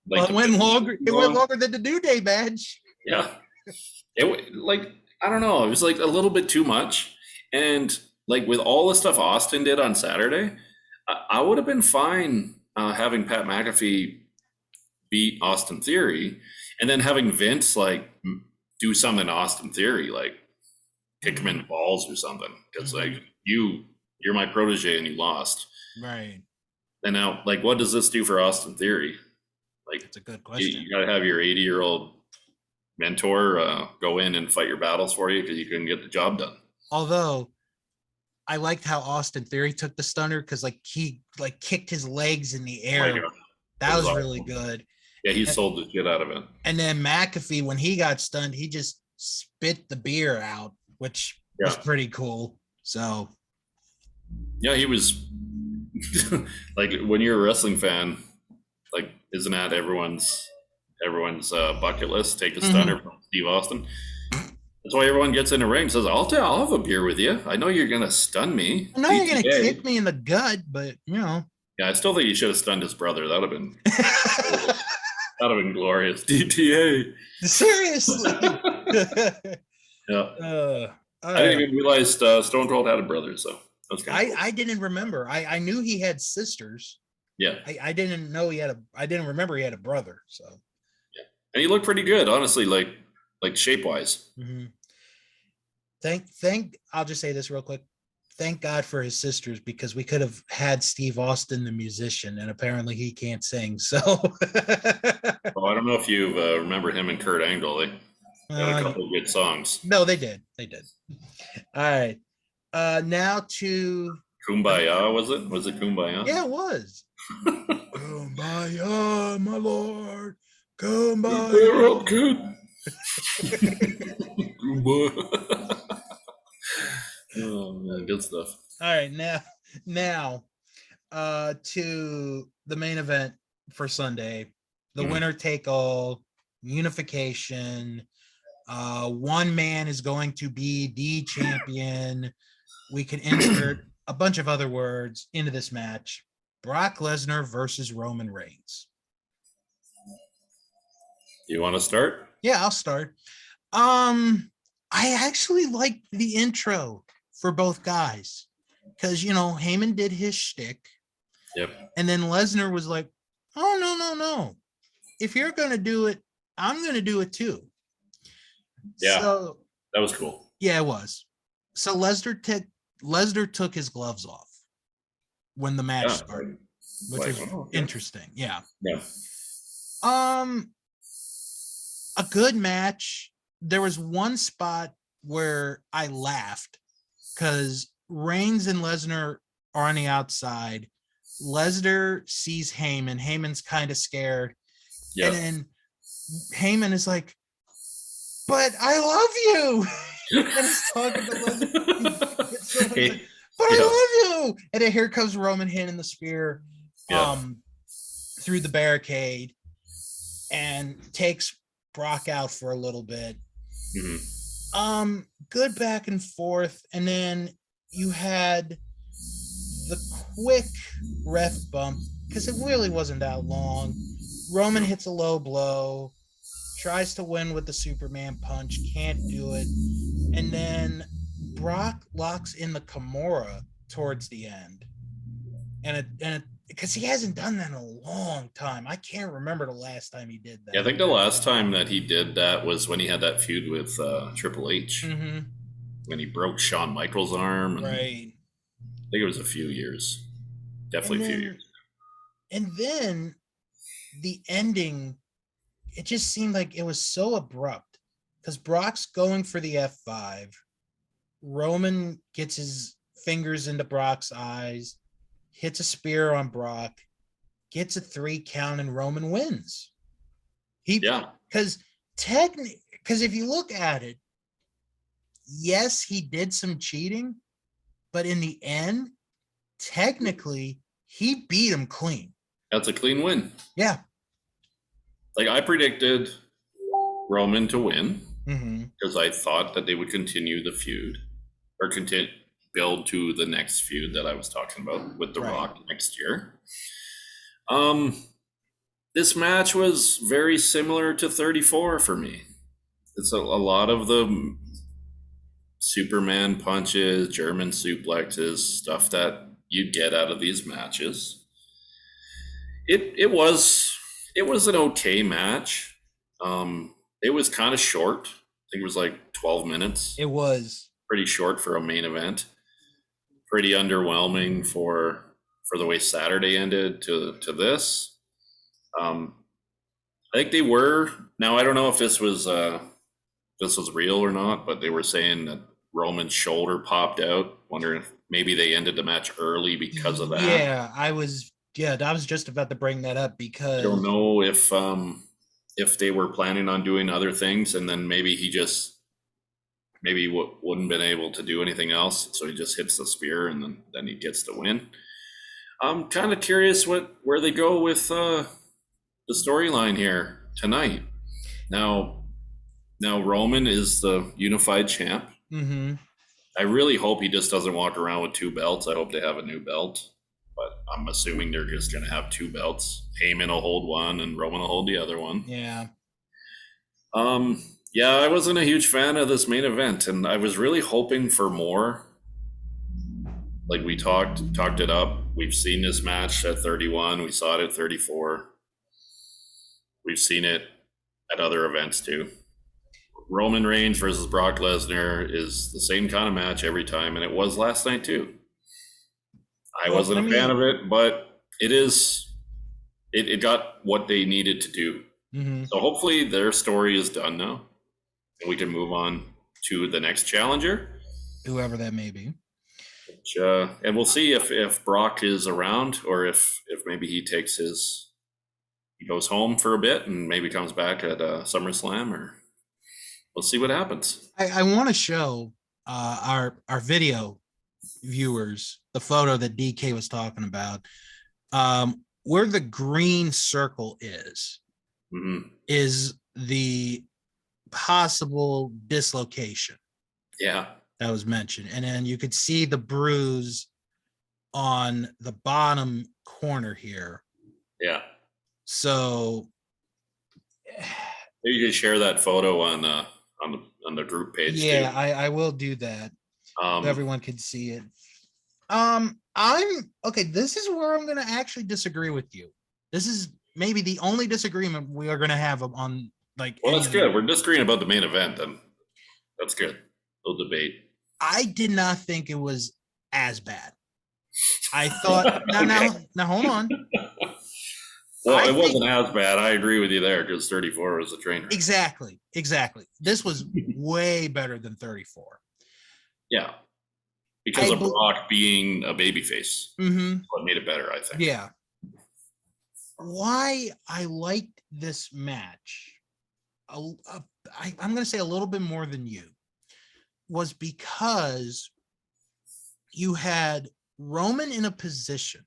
[SPEAKER 1] Like, it went longer. It went longer than the New Day match.
[SPEAKER 2] Yeah. It like, I don't know. It was like a little bit too much. And like with all the stuff Austin did on Saturday, I would have been fine having Pat McAfee beat Austin Theory and then having Vince like do something to Austin Theory, like kick him in the balls or something. Because like you're my protege and you lost.
[SPEAKER 1] Right.
[SPEAKER 2] And now, like, what does this do for Austin Theory? Like,
[SPEAKER 1] it's a good question.
[SPEAKER 2] You got to have your 80-year-old mentor go in and fight your battles for you because you couldn't get the job done.
[SPEAKER 1] Although I liked how Austin Theory took the stunner because like he like kicked his legs in the air. That was really good.
[SPEAKER 2] Yeah, he sold the shit out of it.
[SPEAKER 1] And then McAfee, when he got stunned, he just spit the beer out, which was pretty cool. So
[SPEAKER 2] yeah, he was like, when you're a wrestling fan, like, isn't that everyone's bucket list? Take a stunner from Steve Austin. That's why everyone gets in the ring and says, I'll have a beer with you. I know you're gonna stun me.
[SPEAKER 1] I know you're gonna kick me in the gut, but
[SPEAKER 2] Yeah, I still think he should have stunned his brother. That would have been glorious. DTA.
[SPEAKER 1] Seriously.
[SPEAKER 2] Yeah. I didn't even realize Stone Cold had a brother, so that was kind of cool.
[SPEAKER 1] I didn't remember. I knew he had sisters.
[SPEAKER 2] Yeah.
[SPEAKER 1] I didn't know I didn't remember he had a brother. So
[SPEAKER 2] yeah. And he looked pretty good, honestly, like shape wise.
[SPEAKER 1] I'll just say this real quick. Thank God for his sisters, because we could have had Steve Austin, the musician, and apparently he can't sing. So
[SPEAKER 2] I don't know if you remember him and Kurt Angle. They had a couple of good songs.
[SPEAKER 1] No, they did. All right. Now to
[SPEAKER 2] Kumbaya, was it? Was it Kumbaya?
[SPEAKER 1] Yeah, it was. Kumbaya, my lord. Kumbaya.
[SPEAKER 2] Good. Kumbaya. Oh man, good stuff.
[SPEAKER 1] All right, now to the main event for Sunday. The winner take all, unification. One man is going to be the champion. We can insert a bunch of other words into this match. Brock Lesnar versus Roman Reigns.
[SPEAKER 2] You want to start?
[SPEAKER 1] Yeah, I'll start. I actually liked the intro for both guys because, Heyman did his shtick.
[SPEAKER 2] Yep.
[SPEAKER 1] And then Lesnar was like, oh, no. If you're going to do it, I'm going to do it too.
[SPEAKER 2] Yeah.
[SPEAKER 1] So,
[SPEAKER 2] that was cool.
[SPEAKER 1] Yeah, it was. So Lesnar took his gloves off when the match started, which is interesting. Yeah.
[SPEAKER 2] Yeah.
[SPEAKER 1] A good match. There was one spot where I laughed because Reigns and Lesnar are on the outside. Lesnar sees Heyman. Heyman's kind of scared.
[SPEAKER 2] Yeah.
[SPEAKER 1] And then Heyman is like, but I love you. And he's talking to Lesnar. So like, but I love you. And then here comes Roman hitting the spear through the barricade and takes Brock out for a little bit.
[SPEAKER 2] Mm-hmm.
[SPEAKER 1] Good back and forth. And then you had the quick ref bump because it really wasn't that long. Roman hits a low blow, tries to win with the Superman punch, can't do it. And then Brock locks in the Kimura towards the end. And because he hasn't done that in a long time. I can't remember the last time he did that.
[SPEAKER 2] Yeah, I think the last time that he did that was when he had that feud with Triple H.
[SPEAKER 1] Mm-hmm.
[SPEAKER 2] When he broke Shawn Michaels' arm.
[SPEAKER 1] Right.
[SPEAKER 2] I think it was a few years. Definitely a few years.
[SPEAKER 1] And then the ending, it just seemed like it was so abrupt because Brock's going for the F5. Roman gets his fingers into Brock's eyes, hits a spear on Brock, gets a 3 count, and Roman wins. Because if you look at it, yes, he did some cheating, but in the end, technically, he beat him clean.
[SPEAKER 2] That's a clean win.
[SPEAKER 1] Yeah.
[SPEAKER 2] Like I predicted Roman to win
[SPEAKER 1] because
[SPEAKER 2] I thought that they would continue the feud or build to the next feud that I was talking about with The Rock next year. This match was very similar to 34 for me. It's a lot of the Superman punches, German suplexes, stuff that you get out of these matches. It was an okay match. It was kind of short. I think it was like 12 minutes.
[SPEAKER 1] It was
[SPEAKER 2] pretty short for a main event. Pretty underwhelming for the way Saturday ended to this. I think they were. Now I don't know if this was real or not, but they were saying that Roman's shoulder popped out. Wondering if maybe they ended the match early because of that.
[SPEAKER 1] Yeah, I was just about to bring that up because
[SPEAKER 2] I don't know if they were planning on doing other things, and then maybe he just wouldn't been able to do anything else, so he just hits the spear and then he gets the win. I'm kind of curious where they go with the storyline here tonight. Now Roman is the unified champ.
[SPEAKER 1] Mm-hmm.
[SPEAKER 2] I really hope he just doesn't walk around with 2 belts. I hope they have a new belt, but I'm assuming they're just going to have 2 belts. Heyman will hold one and Roman will hold the other one.
[SPEAKER 1] Yeah.
[SPEAKER 2] Yeah, I wasn't a huge fan of this main event, and I was really hoping for more. Like we talked it up. We've seen this match at 31. We saw it at 34. We've seen it at other events too. Roman Reigns versus Brock Lesnar is the same kind of match every time, and it was last night too. I wasn't a fan of it, but it got what they needed to do.
[SPEAKER 1] Mm-hmm.
[SPEAKER 2] So hopefully their story is done now, and we can move on to the next challenger,
[SPEAKER 1] whoever that may be.
[SPEAKER 2] Which, and we'll see if Brock is around, or if maybe he goes home for a bit and maybe comes back at SummerSlam, or we'll see what happens.
[SPEAKER 1] I want to show our video viewers the photo that DK was talking about. Where the green circle is the possible dislocation.
[SPEAKER 2] Yeah.
[SPEAKER 1] That was mentioned. And then you could see the bruise on the bottom corner here.
[SPEAKER 2] Yeah.
[SPEAKER 1] So
[SPEAKER 2] maybe you could share that photo on the group page.
[SPEAKER 1] Yeah,
[SPEAKER 2] too.
[SPEAKER 1] I will do that. So everyone can see it. I'm okay. This is where I'm going to actually disagree with you. This is maybe the only disagreement we are going to have on like.
[SPEAKER 2] Well, that's good. We're disagreeing about the main event, then. That's good. We'll debate.
[SPEAKER 1] I did not think it was as bad. I thought. Now, hold on.
[SPEAKER 2] Well,
[SPEAKER 1] I
[SPEAKER 2] it
[SPEAKER 1] think
[SPEAKER 2] wasn't as bad. I agree with you there because 34 was a train wreck.
[SPEAKER 1] exactly. This was way better than 34.
[SPEAKER 2] Yeah, because of Brock being a babyface. What made it better, I think.
[SPEAKER 1] Yeah. Why I liked this match, I'm going to say a little bit more than you, was because you had Roman in a position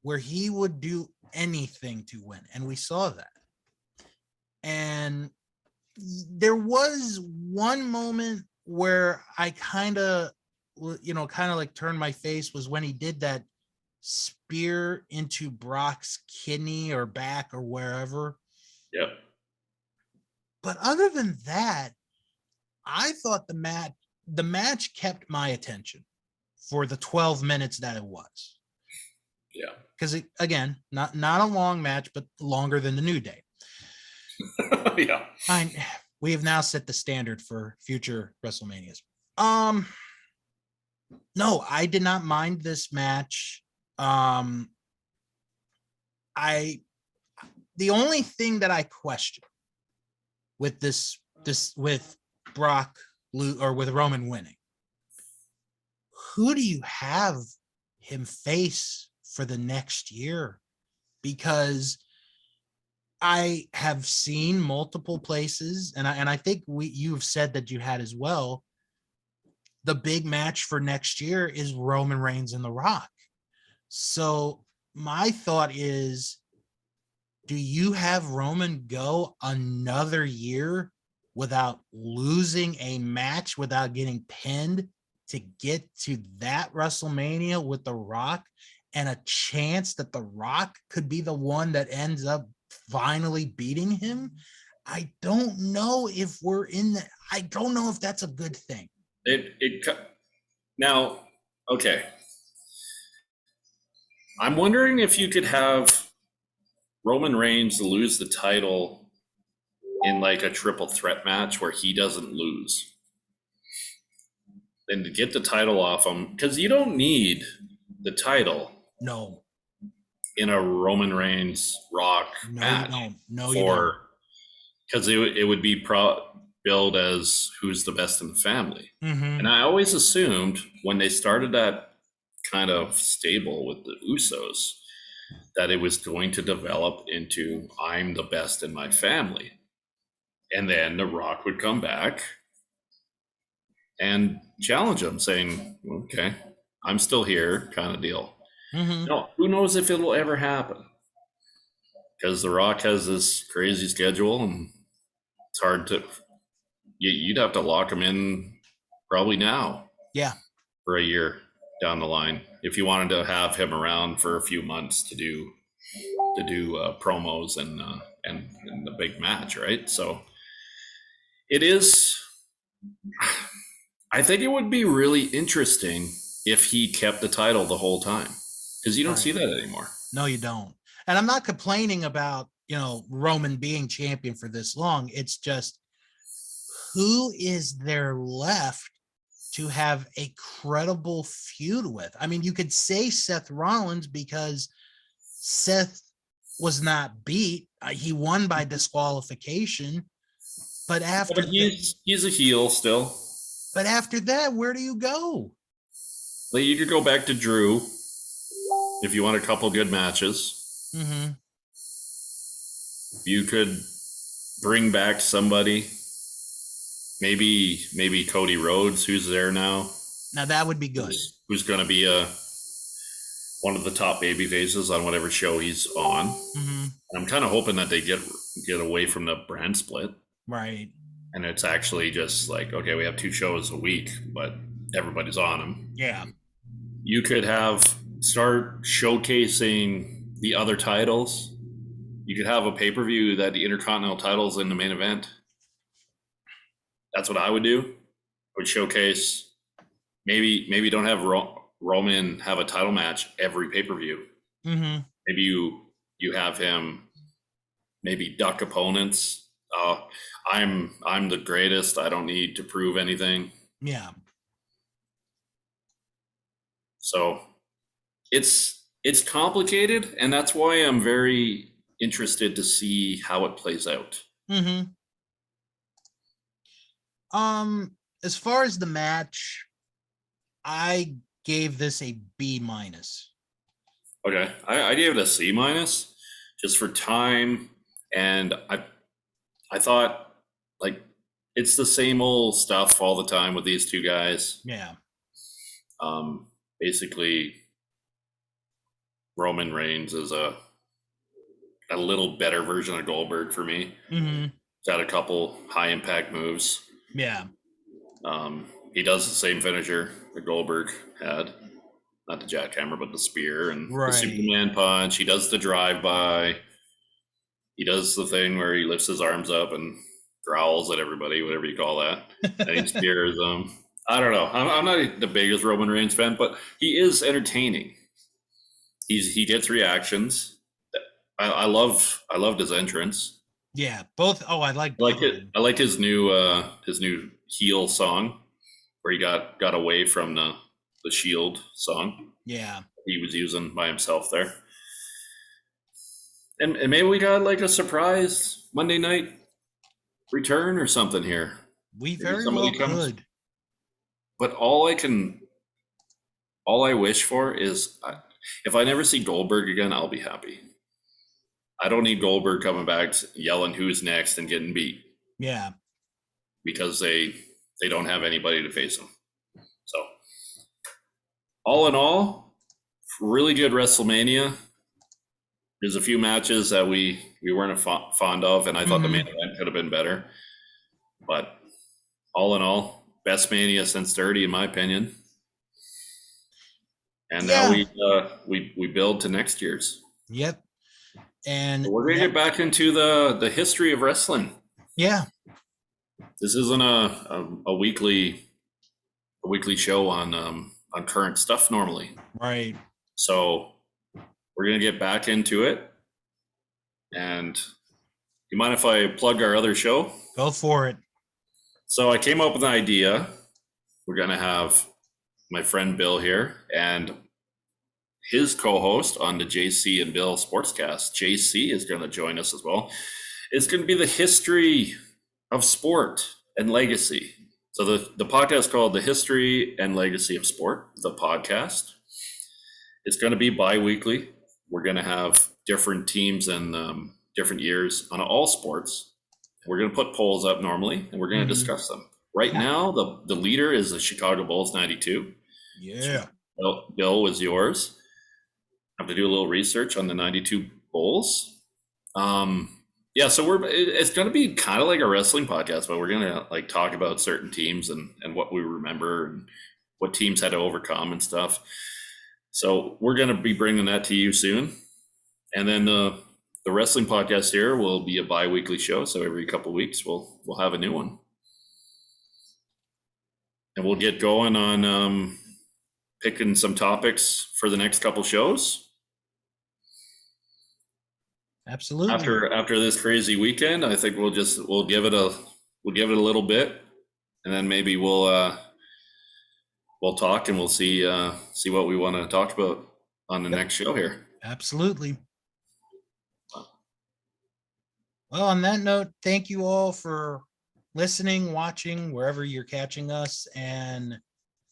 [SPEAKER 1] where he would do anything to win, and we saw that. And there was one moment where I kind of like turned my face, was when he did that spear into Brock's kidney or back or wherever.
[SPEAKER 2] Yep.
[SPEAKER 1] But other than that, I thought the match kept my attention for the 12 minutes that it was.
[SPEAKER 2] Yeah.
[SPEAKER 1] Because again, not a long match, but longer than the New Day.
[SPEAKER 2] Yeah.
[SPEAKER 1] We have now set the standard for future WrestleManias. No, I did not mind this match. The only thing that I question with this with Brock or with Roman winning, who do you have him face for the next year? Because I have seen multiple places, and I think you've said that you had as well. The big match for next year is Roman Reigns and The Rock. So my thought is, do you have Roman go another year without losing a match, without getting pinned, to get to that WrestleMania with The Rock, and a chance that The Rock could be the one that ends up finally beating him? I don't know if we're in that. I don't know if that's a good thing.
[SPEAKER 2] Now, okay. I'm wondering if you could have Roman Reigns lose the title in like a triple threat match where he doesn't lose. Then to get the title off him, because you don't need the title.
[SPEAKER 1] No.
[SPEAKER 2] In a Roman Reigns Rock match.
[SPEAKER 1] No, you don't.
[SPEAKER 2] Because it would be billed as who's the best in the family.
[SPEAKER 1] Mm-hmm.
[SPEAKER 2] And I always assumed when they started that kind of stable with the Usos that it was going to develop into I'm the best in my family. And then The Rock would come back and challenge him, saying, okay, I'm still here, kind of deal.
[SPEAKER 1] Mm-hmm.
[SPEAKER 2] No, who knows if it'll ever happen? Because The Rock has this crazy schedule, and it's hard to. You'd have to lock him in probably now.
[SPEAKER 1] Yeah.
[SPEAKER 2] For a year down the line, if you wanted to have him around for a few months to do promos and the big match, right? So it is. I think it would be really interesting if he kept the title the whole time, because you don't see that anymore.
[SPEAKER 1] No, you don't. And I'm not complaining about, Roman being champion for this long. It's just, who is there left to have a credible feud with? I mean, you could say Seth Rollins, because Seth was not beat. He won by disqualification. But after
[SPEAKER 2] he's a heel still.
[SPEAKER 1] But after that, where do you go?
[SPEAKER 2] Well, you could go back to Drew if you want a couple good matches.
[SPEAKER 1] Mm-hmm.
[SPEAKER 2] You could bring back somebody. Maybe Cody Rhodes, who's there now.
[SPEAKER 1] Now that would be good.
[SPEAKER 2] Who's going to be one of the top baby faces on whatever show he's on.
[SPEAKER 1] Mm-hmm.
[SPEAKER 2] I'm kind of hoping that they get away from the brand split.
[SPEAKER 1] Right.
[SPEAKER 2] And it's actually just like, okay, we have 2 shows a week, but everybody's on them.
[SPEAKER 1] Yeah.
[SPEAKER 2] You could start showcasing the other titles. You could have a pay-per-view that the Intercontinental title's in the main event. That's what I would do. I would showcase, maybe don't have Roman have a title match every pay-per-view.
[SPEAKER 1] Mm-hmm.
[SPEAKER 2] Maybe you have him maybe duck opponents. I'm the greatest. I don't need to prove anything.
[SPEAKER 1] Yeah.
[SPEAKER 2] So it's complicated, and that's why I'm very interested to see how it plays out.
[SPEAKER 1] Mm-hmm. As far as the match, I gave this a B minus.
[SPEAKER 2] Okay, I gave it a C minus just for time, and I thought like it's the same old stuff all the time with these two guys.
[SPEAKER 1] Yeah.
[SPEAKER 2] Basically, Roman Reigns is a little better version of Goldberg for me.
[SPEAKER 1] Mm-hmm.
[SPEAKER 2] He's had a couple high impact moves.
[SPEAKER 1] Yeah.
[SPEAKER 2] He does the same finisher that Goldberg had. Not the jackhammer, but the spear and the Superman punch. He does the drive-by. He does the thing where he lifts his arms up and growls at everybody, whatever you call that. And he spears them. I don't know. I'm not the biggest Roman Reigns fan, but he is entertaining. He gets reactions. I loved his entrance.
[SPEAKER 1] Yeah, both. Oh, I like
[SPEAKER 2] it. I like his new heel song where he got away from the Shield song.
[SPEAKER 1] Yeah,
[SPEAKER 2] he was using by himself there. And maybe we got like a surprise Monday night return or something here.
[SPEAKER 1] We very well could.
[SPEAKER 2] But all I wish for is if I never see Goldberg again, I'll be happy. I don't need Goldberg coming back yelling who's next and getting beat.
[SPEAKER 1] Yeah.
[SPEAKER 2] Because they don't have anybody to face him. So all in all, really good WrestleMania. There's a few matches that we weren't fond of, and I thought the main event could have been better. But all in all, best Mania since 30, in my opinion. And now we build to next year's.
[SPEAKER 1] Yep. And
[SPEAKER 2] so we're gonna get back into the history of wrestling.
[SPEAKER 1] Yeah.
[SPEAKER 2] This isn't a weekly show on current stuff normally.
[SPEAKER 1] Right.
[SPEAKER 2] So we're going to get back into it. And you mind if I plug our other show?
[SPEAKER 1] Go for it.
[SPEAKER 2] So I came up with an idea. We're going to have my friend Bill here and his co-host on the JC and Bill Sportscast. JC is going to join us as well. It's going to be the history of sport and legacy. So the podcast is called The History and Legacy of Sport, the podcast. It's going to be bi-weekly. We're going to have different teams and different years on all sports. We're going to put polls up normally, and we're going to discuss them. Right now, the leader is the Chicago Bulls 92.
[SPEAKER 1] Yeah.
[SPEAKER 2] Bill was yours. I have to do a little research on the 92 Bulls. Yeah, so it's going to be kind of like a wrestling podcast, but we're going to like talk about certain teams and what we remember and what teams had to overcome and stuff. So we're going to be bringing that to you soon. And then the wrestling podcast here will be a bi-weekly show. So every couple of weeks we'll have a new one. And we'll get going on picking some topics for the next couple shows.
[SPEAKER 1] Absolutely.
[SPEAKER 2] After this crazy weekend, I think we'll give it a little bit, and then maybe we'll talk and we'll see what we want to talk about on the next show here.
[SPEAKER 1] Absolutely. Well, on that note, thank you all for listening, watching, wherever you're catching us, and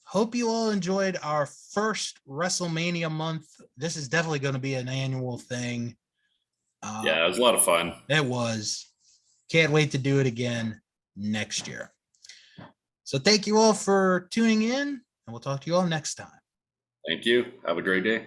[SPEAKER 1] hope you all enjoyed our first WrestleMania month. This is definitely going to be an annual thing.
[SPEAKER 2] Yeah, it was a lot of fun.
[SPEAKER 1] It was. Can't wait to do it again next year. So thank you all for tuning in, and we'll talk to you all next time.
[SPEAKER 2] Thank you. Have a great day.